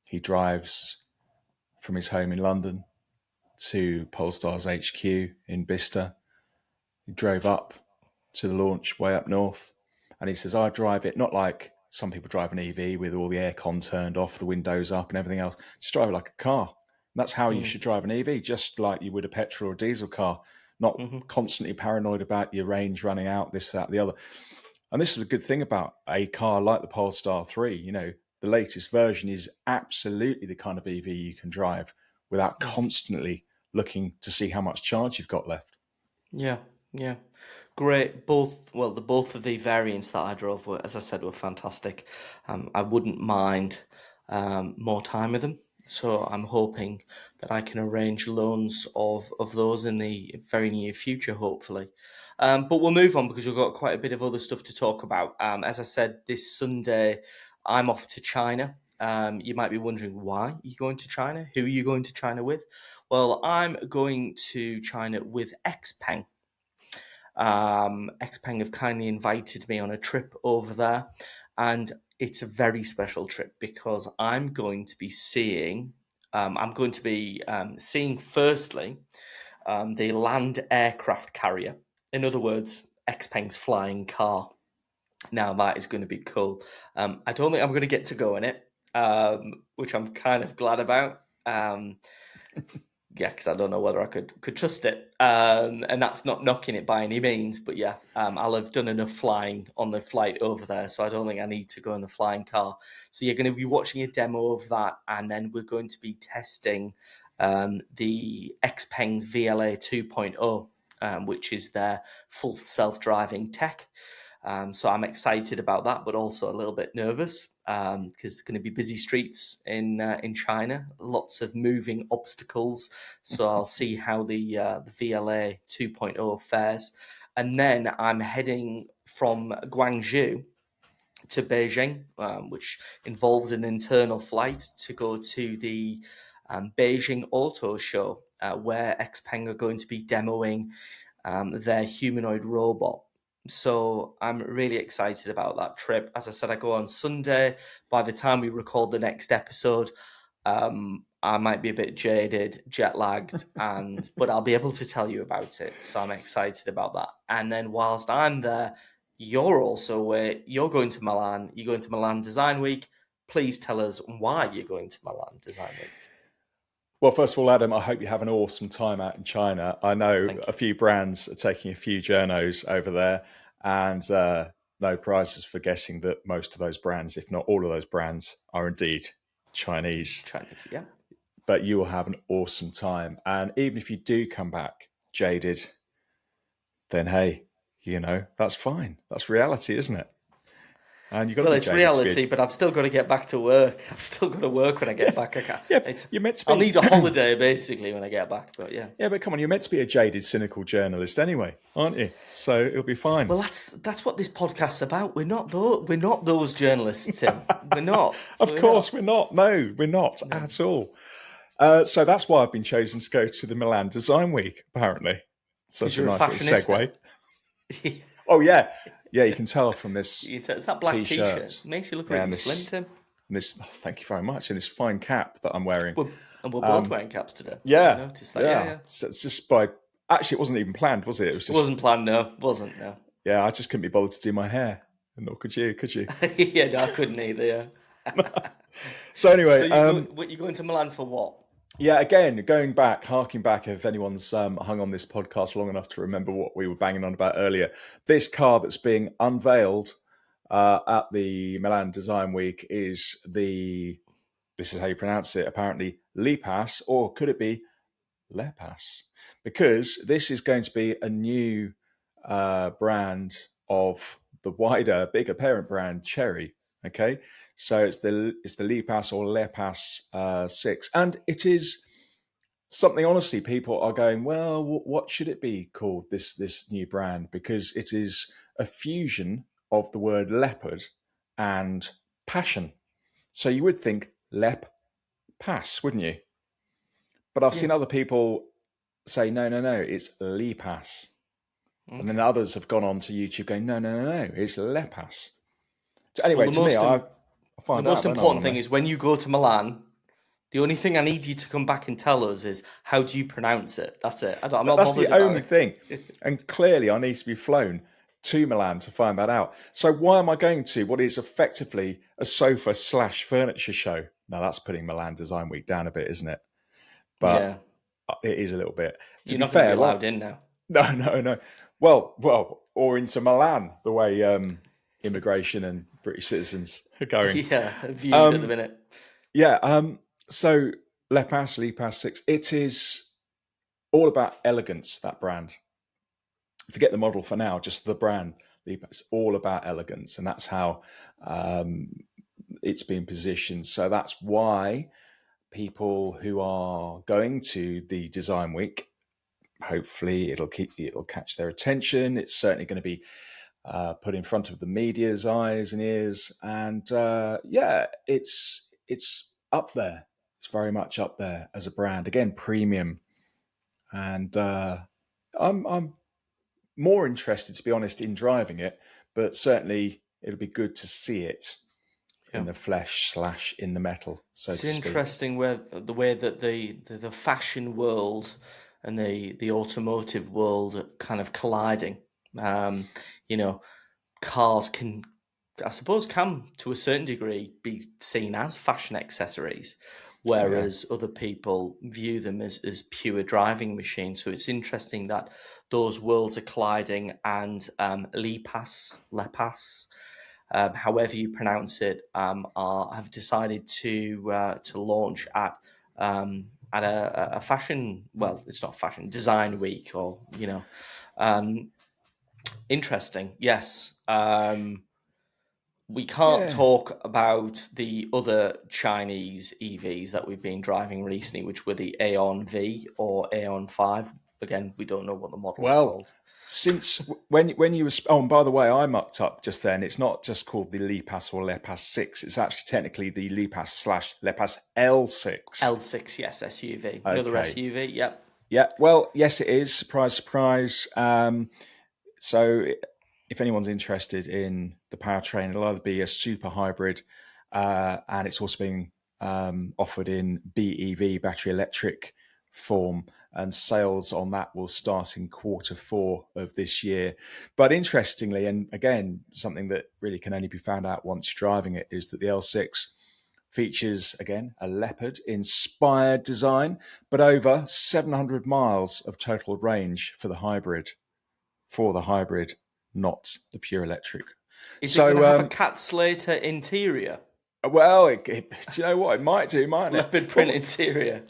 he drives from his home in London to Polestar's HQ in Bicester. He drove up to the launch way up north, and he says, I drive it not like some people drive an EV with all the aircon turned off, the windows up and everything else. Just drive it like a car. And that's how you should drive an EV, just like you would a petrol or diesel car, not constantly paranoid about your range running out, this, that, the other. And this is a good thing about a car like the Polestar 3. The latest version is absolutely the kind of EV you can drive without constantly looking to see how much charge you've got left. Yeah. Great. Both of the variants that I drove were, as I said, were fantastic. I wouldn't mind more time with them. So I'm hoping that I can arrange loans of those in the very near future, hopefully. But we'll move on because we've got quite a bit of other stuff to talk about. As I said, this Sunday, I'm off to China. You might be wondering, why you're going to China? Who are you going to China with? Well, I'm going to China with XPeng. XPeng have kindly invited me on a trip over there, and it's a very special trip because I'm going to be seeing firstly the land aircraft carrier. In other words, XPeng's flying car. Now that is going to be cool. I don't think I'm going to get to go in it, which I'm kind of glad about. Yeah, because I don't know whether I could trust it. And that's not knocking it by any means, but yeah, I'll have done enough flying on the flight over there, so I don't think I need to go in the flying car. So you're going to be watching a demo of that, and then we're going to be testing the XPeng's VLA 2.0, which is their full self-driving tech. So I'm excited about that, but also a little bit nervous because it's going to be busy streets in China, lots of moving obstacles. So I'll see how the VLA 2.0 fares. And then I'm heading from Guangzhou to Beijing, which involves an internal flight to go to the Beijing Auto Show, where XPeng are going to be demoing their humanoid robot. So I'm really excited about that trip. As I said, I go on Sunday. By the time we record the next episode, I might be a bit jaded, jet lagged, but I'll be able to tell you about it. So I'm excited about that. And then whilst I'm there, you're also away. You're going to Milan. You're going to Milan Design Week. Please tell us why you're going to Milan Design Week. Well, first of all, Adam, I hope you have an awesome time out in China. I know a few brands are taking a few journos over there, and no prizes for guessing that most of those brands, if not all of those brands, are indeed Chinese. Chinese, yeah. But you will have an awesome time. And even if you do come back jaded, then hey, that's fine. That's reality, isn't it? And you got it's reality, but I've still got to get back to work. I've still got to work when I get back. You're meant to be... I'll need a holiday basically when I get back. But yeah, but come on, you're meant to be a jaded, cynical journalist anyway, aren't you? So it'll be fine. Well, that's what this podcast's about. We're not those journalists, Tim. We're not. Of course, we're not. No, we're not at all. So that's why I've been chosen to go to the Milan Design Week. Apparently, such a nice little segue. Oh yeah. Yeah, you can tell from this. It's that black t-shirt. Makes you look really slim, Tim. Thank you very much. And this fine cap that I'm wearing. We're both wearing caps today. Yeah. I noticed that. Yeah. So it's just actually, it wasn't even planned, was it? It wasn't planned, no. Wasn't, no. Yeah, I just couldn't be bothered to do my hair. Nor could you? Yeah, no, I couldn't either, yeah. So anyway. So you're going to Milan for what? Yeah, again, harking back, if anyone's hung on this podcast long enough to remember what we were banging on about earlier, this car that's being unveiled at the Milan Design Week is this is how you pronounce it, apparently, Lipas, or could it be Lepas? Because this is going to be a new brand of the wider, bigger parent brand, Cherry. Okay, so it's the Lipas or Lepas 6, and it is something. Honestly, people are going, well, what should it be called? This new brand, because it is a fusion of the word leopard and passion. So you would think Lep Pass, wouldn't you? But I've Yeah. seen other people say, no, it's Lipas. And then Okay. others have gone on to YouTube going, no, it's Lepas. So Well, anyway, to me, I the find out, most don't I, when important I'm thing there? is when you go to Milan. The only thing I need you to come back and tell us is how do you pronounce it? That's it. I'm not That's the bothered about only it. thing. And clearly, I need to be flown to Milan to find that out. So why am I going to what is effectively a sofa slash furniture show? Now, that's putting Milan Design Week down a bit, isn't it? But Yeah, it is a little bit. To you're be not going to be fair, allowed in now. no. Well, or into Milan, the way immigration and British citizens are going. Yeah, viewed at the Um, minute. yeah. So Lepas 6, it is all about elegance, that brand. Forget the model for now, just the brand. It's all about elegance, and that's how it's been positioned. So that's why people who are going to the design week, hopefully it'll catch their attention. It's certainly going to be put in front of the media's eyes and ears, and it's up there. It's very much up there as a brand. Again, premium, and I'm more interested, to be honest, in driving it, but certainly it'll be good to see it Yeah. in the flesh slash in the metal, so It's to speak. interesting where the way that the fashion world and the automotive world are kind of colliding. You know, cars can, I suppose, can to a certain degree be seen as fashion accessories, Oh yeah, whereas other people view them as pure driving machines. So it's interesting that those worlds are colliding, and Lepas, however you pronounce it, have decided to launch at a fashion. Well, it's not fashion design week, or um, interesting. Yes. We can't yeah. talk about the other Chinese EVs that we've been driving recently, which were the Aeon V or Aeon 5. Again, we don't know what the model's Well, called. since when you were oh, and by the way, I mucked up just then. It's not just called the Lipas or Lepas 6. It's actually technically the Lipas slash Lepas L6. L6, yes, SUV. Another Okay. SUV, yep. Yeah. Well, yes, it is. Surprise, surprise. So, if anyone's interested in the powertrain, it'll either be a super hybrid, and it's also being offered in BEV, battery electric form, and sales on that will start in Q4 of this year. But interestingly, and again, something that really can only be found out once you're driving it, is that the L6 features, again, a leopard-inspired design, but over 700 miles of total range for the hybrid, not the pure electric. Is it going to have a So, cat Slater interior? well, do you know what? It might do, mightn't it? Leopard print interior?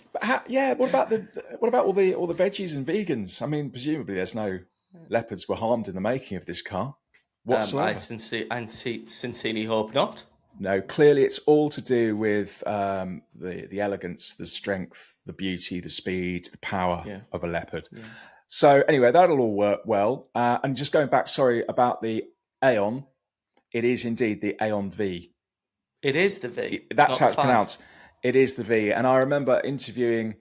Yeah. What about all the veggies and vegans? I mean, presumably there's no leopards were harmed in the making of this car I whatsoever. sincerely hope not. No, clearly it's all to do with the elegance, the strength, the beauty, the speed, the power Yeah. of a leopard. Yeah. So anyway, that'll all work well. And just going back, sorry, about the Aeon, it is indeed the Aeon V. It is the V, That's not the how it's 5. pronounced. It is the V. And I remember interviewing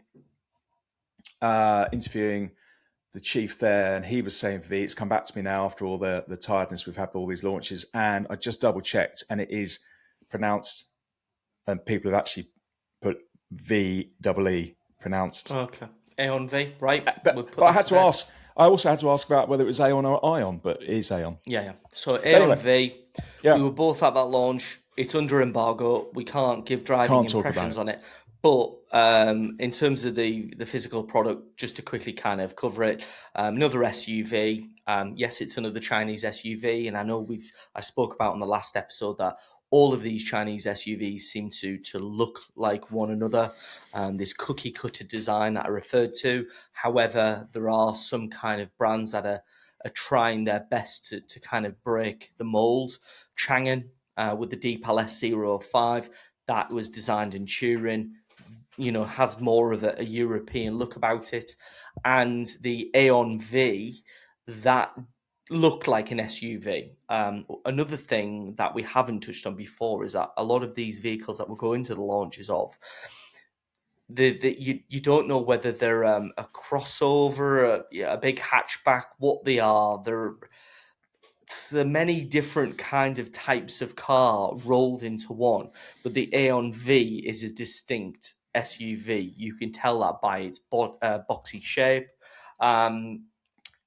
the chief there, and he was saying V. It's come back to me now after all the tiredness we've had with all these launches, and I just double checked, and it is pronounced, and people have actually put VEE pronounced. Okay. Aeon V, right. We'll But put I that had to bed. ask. I also had to ask about whether it was Aeon or Ion, but it is Aeon. Yeah. So But Aeon anyway, V, yeah, we were both at that launch. It's under embargo. We can't give driving can't talk about impressions it. on it. But in terms of the physical product, just to quickly kind of cover it, another SUV. Yes, it's another Chinese SUV, and I know I spoke about in the last episode that all of these Chinese SUVs seem to look like one another. This cookie cutter design that I referred to. However, there are some kind of brands that are trying their best to kind of break the mold. Chang'an with the Deepal S05 that was designed in Turin, has more of a European look about it. And the Aeon V, that looked like an SUV. Another thing that we haven't touched on before is that a lot of these vehicles that we're going to the launches of, you don't know whether they're a crossover, a big hatchback, what they are. They're the many different kind of types of car rolled into one, but the Aeon V is a distinct SUV. You can tell that by its boxy shape.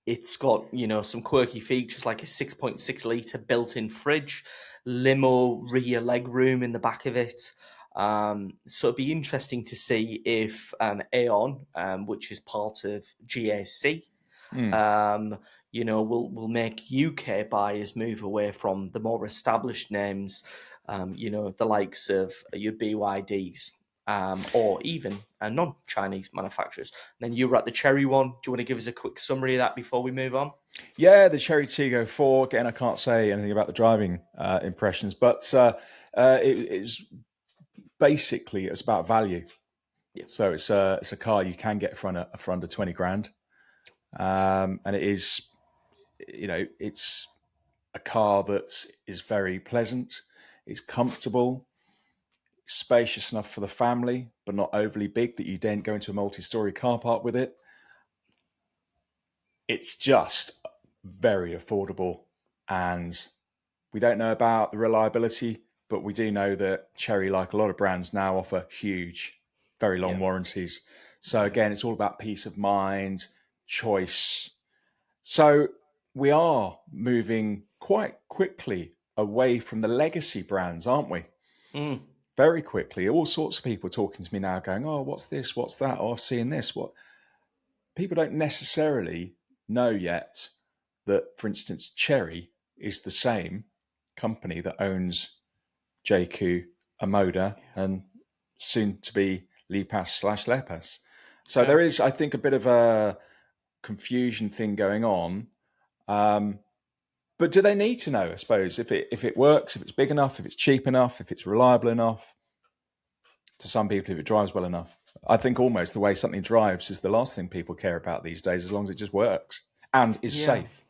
It's got, some quirky features like a 6.6 litre built-in fridge, limo rear leg room in the back of it. So it'd be interesting to see if Aeon, which is part of GAC, will make UK buyers move away from the more established names, the likes of your BYDs, or even non-Chinese manufacturers. And then you were at the Cherry one. Do you want to give us a quick summary of that before we move on? Yeah, the Cherry Tiggo 4. Again, I can't say anything about the driving impressions, but it's basically it's about value. Yeah. So it's a car you can get for under 20 grand, and it is, it's a car that is very pleasant. It's comfortable, spacious enough for the family, but not overly big that you then go into a multi-story car park with it. It's just very affordable, and we don't know about the reliability, but we do know that Cherry, like a lot of brands now, offer huge, very long warranties. So again, it's all about peace of mind, choice. So we are moving quite quickly away from the legacy brands, aren't we? Very quickly. All sorts of people talking to me now going, oh, what's this? What's that? Oh, I've seen this. What? People don't necessarily know yet that, for instance, Cherry is the same company that owns JQ, Amoda, and soon to be Lipas/Lepas. So there is, I think, a bit of a confusion thing going on. But do they need to know, I suppose, if it works, if it's big enough, if it's cheap enough, if it's reliable enough? To some people, if it drives well enough. I think almost the way something drives is the last thing people care about these days, as long as it just works and is safe.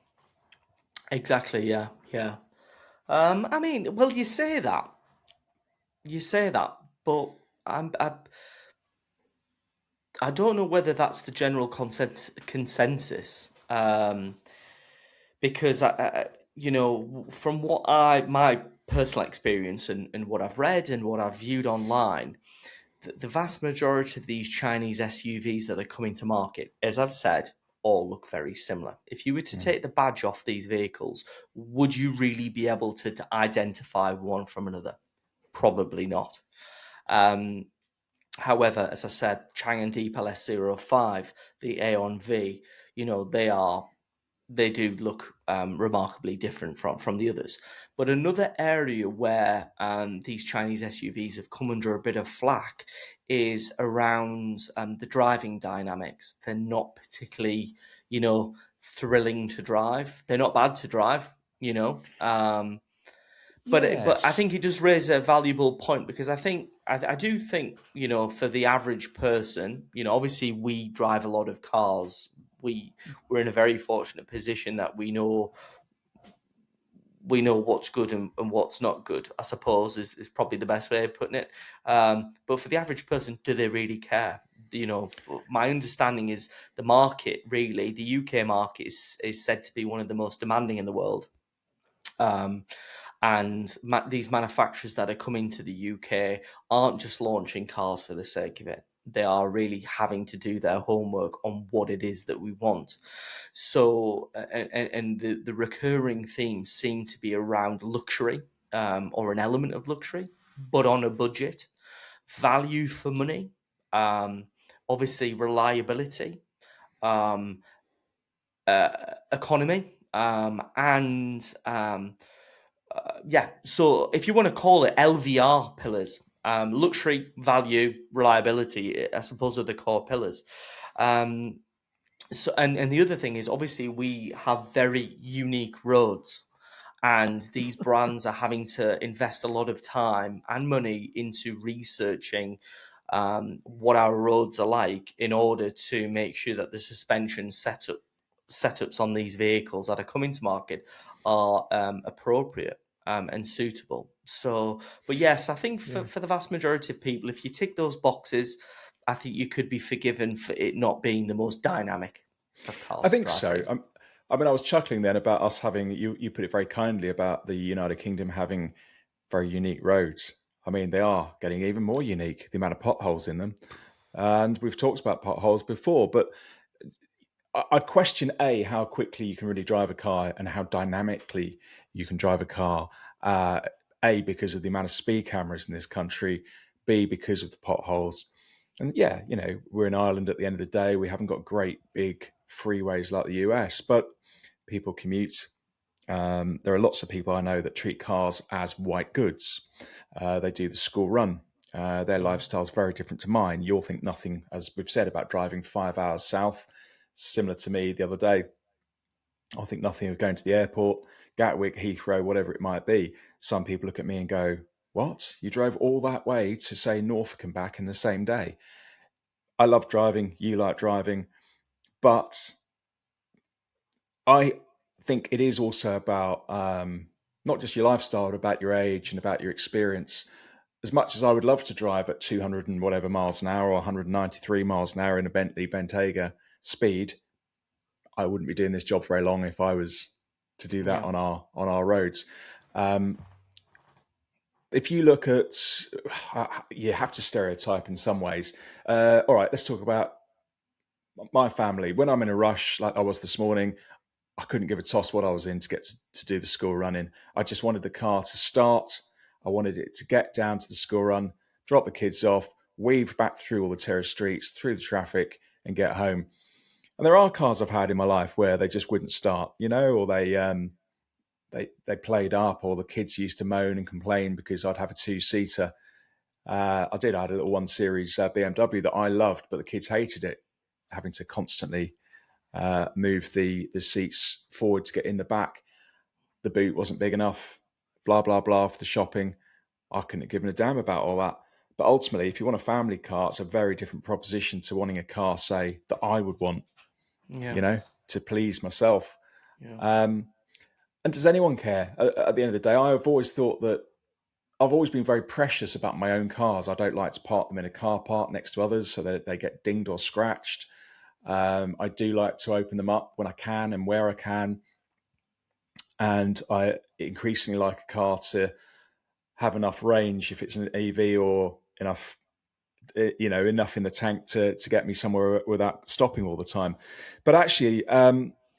Exactly, yeah. I mean, well, you say that, but I don't know whether that's the general consensus, because from what my personal experience and what I've read and what I've viewed online, the vast majority of these Chinese SUVs that are coming to market, as I've said, all look very similar. If you were to take the badge off these vehicles, would you really be able to identify one from another? Probably not. However, as I said, Chang'an Deepal S05, the Aeon V, they do look remarkably different from the others. But another area where these Chinese SUVs have come under a bit of flack is around the driving dynamics. They're not particularly, thrilling to drive. They're not bad to drive, but I think it does raise a valuable point, because I do think, for the average person, obviously we drive a lot of cars. We're in a very fortunate position that we know what's good and what's not good, I suppose, is probably the best way of putting it. But for the average person, do they really care? My understanding is the market, really, the UK market is said to be one of the most demanding in the world. And these manufacturers that are coming to the UK aren't just launching cars for the sake of it. They are really having to do their homework on what it is that we want. So, and the recurring themes seem to be around luxury, or an element of luxury, but on a budget, value for money, obviously reliability, um, economy, and yeah. So if you want to call it LVR pillars, luxury, value, reliability, I suppose are the core pillars. Um, so and the other thing is obviously we have very unique roads, and these brands are having to invest a lot of time and money into researching what our roads are like in order to make sure that the suspension setups on these vehicles that are coming to market are appropriate and suitable. So, but yes, I think Yeah. for the vast majority of people, if you tick those boxes, I think you could be forgiven for it not being the most dynamic of I cars to think drive so. through. I mean, I was chuckling then about us having, you put it very kindly about the United Kingdom having very unique roads. I mean, they are getting even more unique, the amount of potholes in them. And we've talked about potholes before, but I question A, how quickly you can really drive a car and how dynamically you can drive a car. A, because of the amount of speed cameras in this country. B, because of the potholes. And yeah, we're in Ireland at the end of the day. We haven't got great big freeways like the US, but people commute. There are lots of people I know that treat cars as white goods. They do the school run. Their Mm. lifestyle is very different to mine. You'll think nothing, as we've said, about driving 5 hours south. Similar to me the other day, I'll think nothing of going to the airport, Gatwick, Heathrow, whatever it might be. Some people look at me and go, "What? You drove all that way to, say, Norfolk and back in the same day?" I love driving. You like driving. But I think it is also about not just your lifestyle, but about your age and about your experience. As much as I would love to drive at 200 and whatever miles an hour or 193 miles an hour in a Bentley Bentayga Speed, I wouldn't be doing this job very long if I was to do that Yeah. on our roads. Um, if you look at, you have to stereotype in some ways. All right, let's talk about my family. When I'm in a rush, like I was this morning, I couldn't give a toss what I was in to get to do the school run in. I just wanted the car to start. I wanted it to get down to the school run, drop the kids off, weave back through all the terrace streets, through the traffic, and get home. And there are cars I've had in my life where they just wouldn't start, or they played up, or the kids used to moan and complain because I'd have a two-seater. I had a little 1 Series BMW that I loved, but the kids hated it, having to constantly move the seats forward to get in the back. The boot wasn't big enough, blah, blah, blah, for the shopping. I couldn't have given a damn about all that. But ultimately, if you want a family car, it's a very different proposition to wanting a car, say, that I would want, Yeah. to please myself. Yeah. And does anyone care? At the end of the day, I've always been very precious about my own cars. I don't like to park them in a car park next to others so that they get dinged or scratched. I do like to open them up when I can and where I can. And I increasingly like a car to have enough range if it's an EV, or enough enough in the tank to get me somewhere without stopping all the time. But actually,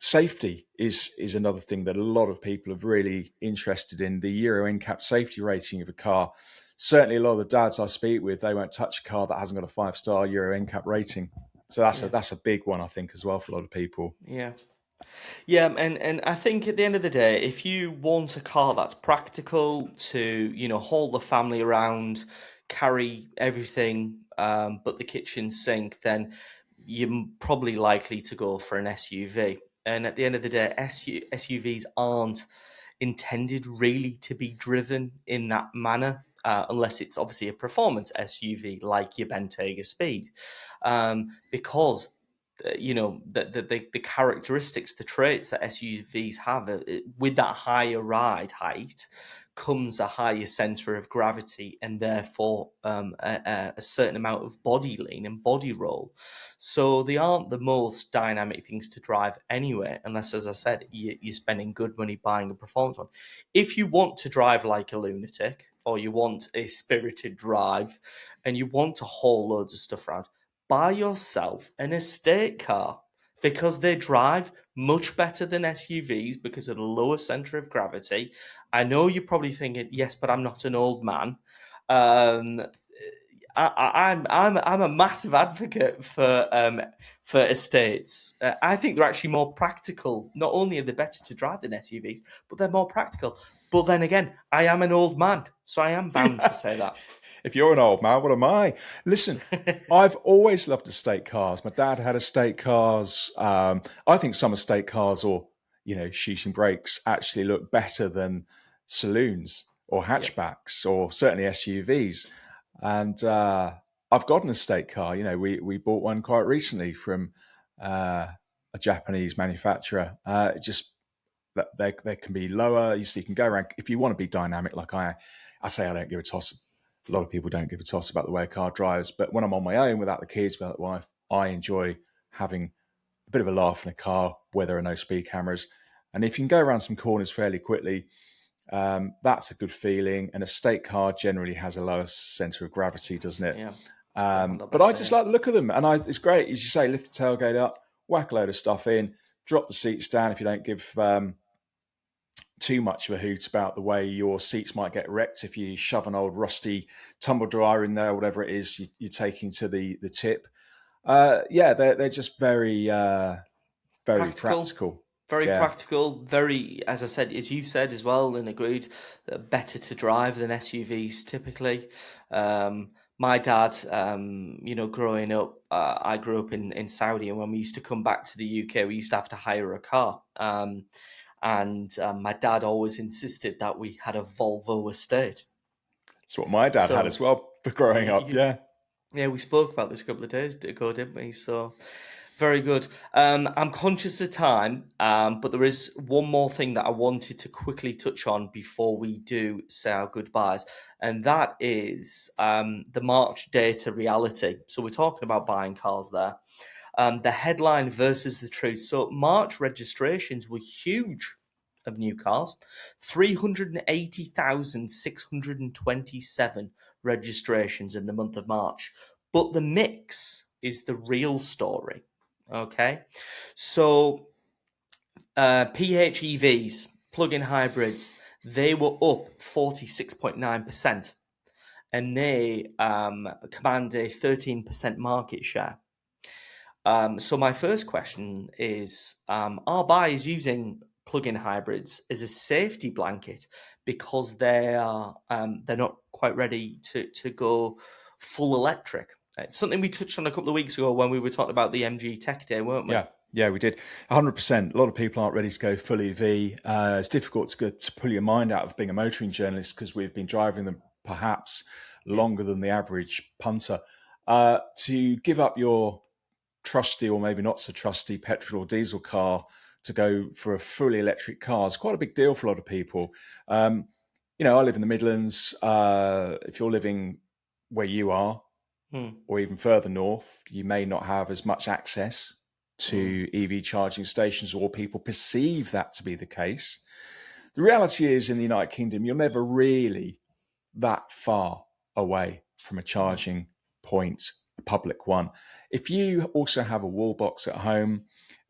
safety is another thing that a lot of people are really interested in. The Euro NCAP safety rating of a car. Certainly, a lot of the dads I speak with, they won't touch a car that hasn't got a 5-star Euro NCAP rating. So Yeah. that's a big one, I think, as well, for a lot of people. Yeah. Yeah, and I think at the end of the day, if you want a car that's practical to, haul the family around, carry everything but the kitchen sink, then you're probably likely to go for an SUV. And at the end of the day, SUVs aren't intended really to be driven in that manner. Unless it's obviously a performance SUV like your Bentayga Speed, because the characteristics, the traits that SUVs have, with that higher ride height comes a higher center of gravity, and therefore a certain amount of body lean and body roll. So they aren't the most dynamic things to drive anyway, unless, as I said, you're spending good money buying a performance one. If you want to drive like a lunatic, or you want a spirited drive, and you want to haul loads of stuff around, buy yourself an estate car, because they drive much better than SUVs because of the lower center of gravity. I know you're probably thinking, yes, but I'm not an old man. Um, I'm a massive advocate for estates. I think they're actually more practical. Not only are they better to drive than SUVs, but they're more practical. But then again, I am an old man, so I am bound to say that. If you're an old man, what am I? Listen, I've always loved estate cars. My dad had estate cars. I think some estate cars or, shooting brakes actually look better than saloons or Yeah, hatchbacks or certainly SUVs. And I've got an estate car. We bought one quite recently from a Japanese manufacturer. Just they can be lower, so you can go around if you want to be dynamic. Like I say, I don't give a toss. A lot of people don't give a toss about the way a car drives, but when I'm on my own without the kids, without the wife, I enjoy having a bit of a laugh in a car where there are no speed cameras. And if you can go around some corners fairly quickly, that's a good feeling. An estate car generally has a lower center of gravity, doesn't it? yeah. That's what I handle by But I just saying. like the look of them, and it's great, as you say, lift the tailgate up, whack a load of stuff in, drop the seats down if you don't give too much of a hoot about the way your seats might get wrecked if you shove an old rusty tumble dryer in there, whatever it is you're taking to the tip. They're just very Practical. practical. Very Yeah, practical, very, as I said, as you've said as well and agreed, better to drive than SUVs typically. My dad, growing up, I grew up in Saudi, and when we used to come back to the UK, we used to have to hire a car. And my dad always insisted that we had a Volvo estate. that's what my dad had as So, well for growing up. you, Yeah. yeah, we spoke about this a couple of days ago, didn't we? So, very good. I'm conscious of time, but there is one more thing that I wanted to quickly touch on before we do say our goodbyes, and that is the March data reality. So, we're talking about buying cars there. The headline versus the truth. So, March registrations were huge of new cars, 380,627 registrations in the month of March. But the mix is the real story. Okay. So PHEVs, plug-in hybrids, they were up 46.9%, and they command a 13% market share. So my first question is, are buyers using plug-in hybrids as a safety blanket because they're not quite ready to go full electric? It's something we touched on a couple of weeks ago when we were talking about the MG Tech Day, weren't we? Yeah, we did. 100%. A lot of people aren't ready to go full EV. It's difficult to pull your mind out of being a motoring journalist because we've been driving them perhaps Yeah. longer than the average punter. To give up your trusty or maybe not so trusty petrol or diesel car to go for a fully electric car is quite a big deal for a lot of people. I live in the Midlands. If you're living where you are, Hmm. or even further north, you may not have as much access Hmm. to EV charging stations, or people perceive that to be the case. The reality is, in the United Kingdom, you're never really that far away from a Hmm. charging point, a public one. If you also have a wall box at home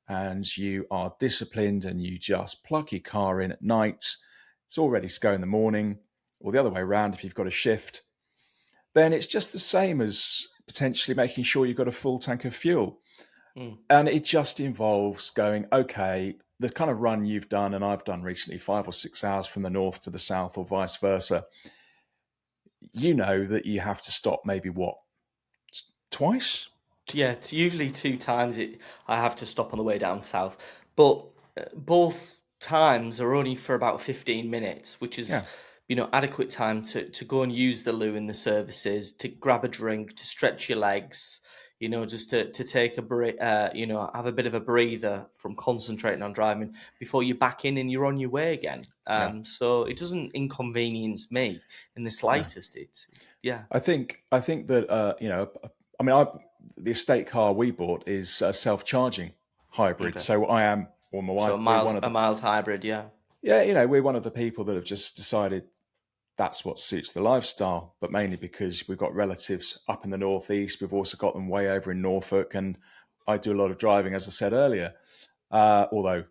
and you are disciplined and you just plug your car in at night, it's all ready to go in the morning, or the other way around, if you've got a shift, then it's just the same as potentially making sure you've got a full tank of fuel. Hmm. And it just involves going, okay, the kind of run you've done and I've done recently, 5 or 6 hours from the north to the south or vice versa, you know that you have to stop maybe what, twice? Yeah, it's usually two times I have to stop on the way down south, but both times are only for about 15 minutes, which is, Yeah, adequate time to go and use the loo in the services, to grab a drink, to stretch your legs, just to take a break, have a bit of a breather from concentrating on driving before you're back in and you're on your way again. yeah, So it doesn't inconvenience me in the no. slightest. Yeah, I think that I mean, the estate car we bought is a self-charging hybrid. okay. So I am, or my So wife, a we're mild one of a the mild hybrid, yeah. we're one of the people that have just decided that's what suits the lifestyle, but mainly because we've got relatives up in the northeast. We've also got them way over in Norfolk, and I do a lot of driving, as I said earlier, although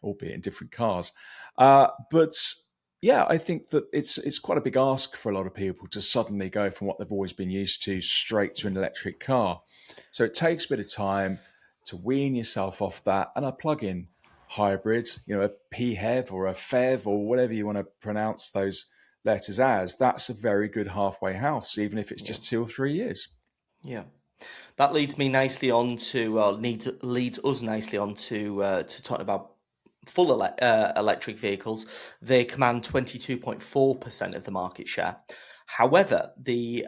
albeit in different cars. But Yeah, I think that it's quite a big ask for a lot of people to suddenly go from what they've always been used to straight to an electric car. So it takes a bit of time to wean yourself off that. And a plug-in hybrid, a PHEV or a FEV or whatever you want to pronounce those letters as, that's a very good halfway house, even if it's Yeah, just 2 or 3 years. yeah. That leads me nicely on to leads us nicely on to talking about full electric vehicles. They command 22.4% of the market share. However, the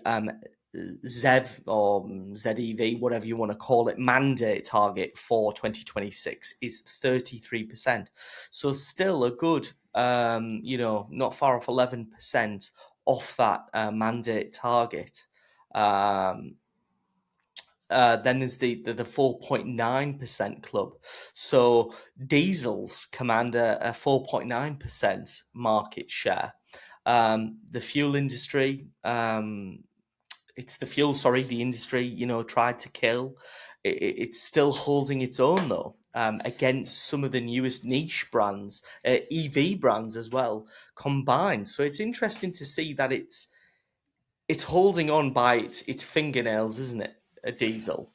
ZEV or ZEV, whatever you want to call it, mandate target for 2026 is 33%. So still a good, not far off 11% off that mandate target. Um, then there's the 4.9% club. So diesels command a 4.9% market share. The fuel industry, it's the fuel, sorry, the industry, tried to kill. It's still holding its own though. Against some of the newest niche brands, EV brands as well, combined. So it's interesting to see that it's holding on by its fingernails, isn't it? A diesel.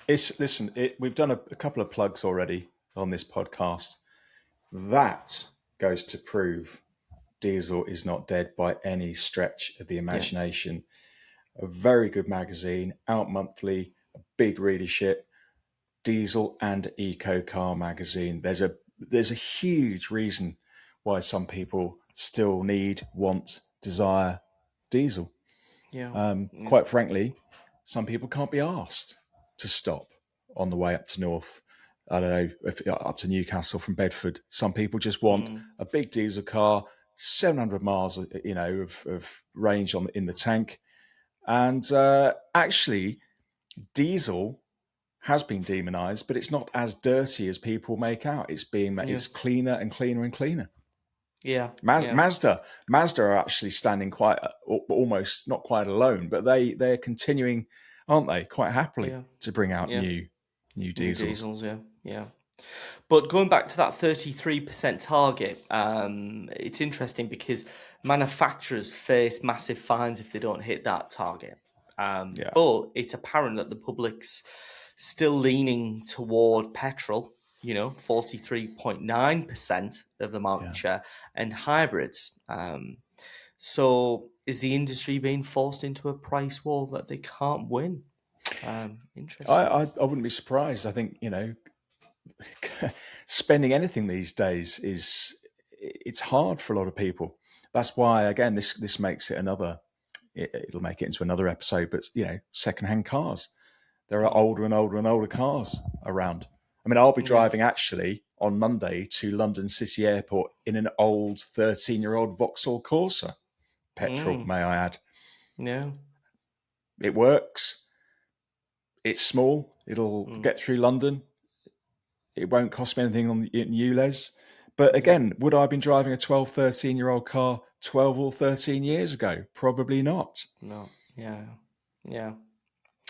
We've done a couple of plugs already on this podcast. That goes to prove diesel is not dead by any stretch of the Yeah. imagination. A very good magazine, out monthly, a big readership, diesel and eco car magazine. There's a huge reason why some people still want, desire diesel. Yeah. Yeah. Quite frankly, some people can't be asked to stop on the way up to North. I don't know, up to Newcastle from Bedford. Some people just want a big diesel car, 700 miles, of range in the tank. And actually, diesel has been demonized, but it's not as dirty as people make out. Yeah. It's cleaner and cleaner and cleaner. Yeah. Mazda are actually standing quite almost not quite alone, but they're continuing, aren't they, quite happily Yeah. to bring out Yeah. new New diesels. diesels. Yeah. Yeah. But going back to that 33% target, it's interesting because manufacturers face massive fines if they don't hit that target. Yeah, But it's apparent that the public's still leaning toward petrol, 43.9% of the market yeah. share, and hybrids. So is the industry being forced into a price war that they can't win? Interesting. I wouldn't be surprised. I think spending anything these days it's hard for a lot of people. That's why again this makes it it'll make it into another episode. But secondhand cars. There are older and older and older cars around. I mean, I'll be Yeah. driving actually on Monday to London City Airport in an old 13-year-old Vauxhall Corsa. Petrol, Mm, may I add. yeah. It works. It's small. It'll Mm, get through London. It won't cost me anything in ULEZ. But yeah. again, would I have been driving a 12, 13-year-old car 12 or 13 years ago? Probably not. No. Yeah. Yeah.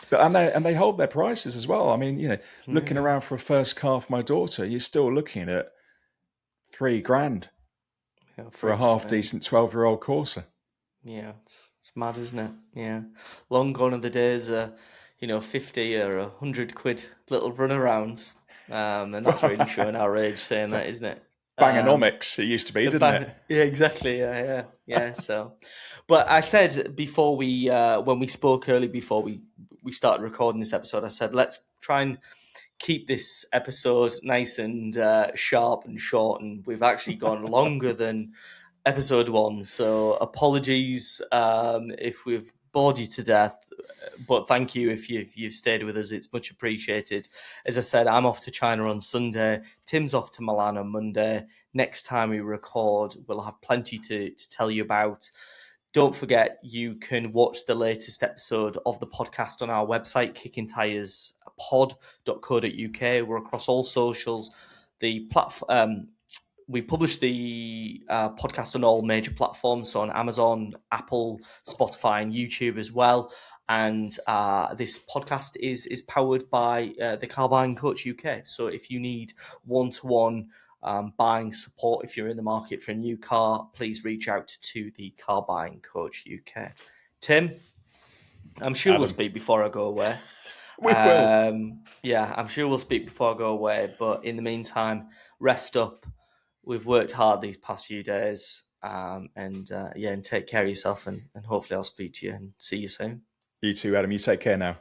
But and they hold their prices as well. I mean, looking Yeah. around for a first car for my daughter, you're still looking at $3,000 Yeah. For for a its half decent 12-year-old Corsa. yeah, it's mad, isn't it? Yeah. Long gone are the days 50 or 100 quid little runarounds. And that's really showing our age saying So that, isn't it? Bangonomics, it used to be, The didn't it? ban Yeah, exactly. Yeah. So, but I said before when we spoke early before we started recording this episode, I said let's try and keep this episode nice and sharp and short, and we've actually gone longer than episode one. So apologies if we've bored you to death, but thank you if you've stayed with us. It's much appreciated. As I said, I'm off to China on Sunday. Tim's off to Milan on Monday. Next time we record, we'll have plenty to tell you about. Don't forget, you can watch the latest episode of the podcast on our website, kickintyres.pod.co.uk. We're across all socials. The platform we publish the podcast on all major platforms, so on Amazon, Apple, Spotify, and YouTube as well. And this podcast is powered by the Carbine Coach UK. So if you need one-to-one buying support, if you're in the market for a new car, please reach out to the Car Buying Coach UK. Tim, I'm sure we'll Adam. speak before I go away. We will. Yeah, I'm sure we'll speak before I go away. But in the meantime, rest up. We've worked hard these past few days. And take care of yourself. And hopefully I'll speak to you and see you soon. You too, Adam. You take care now.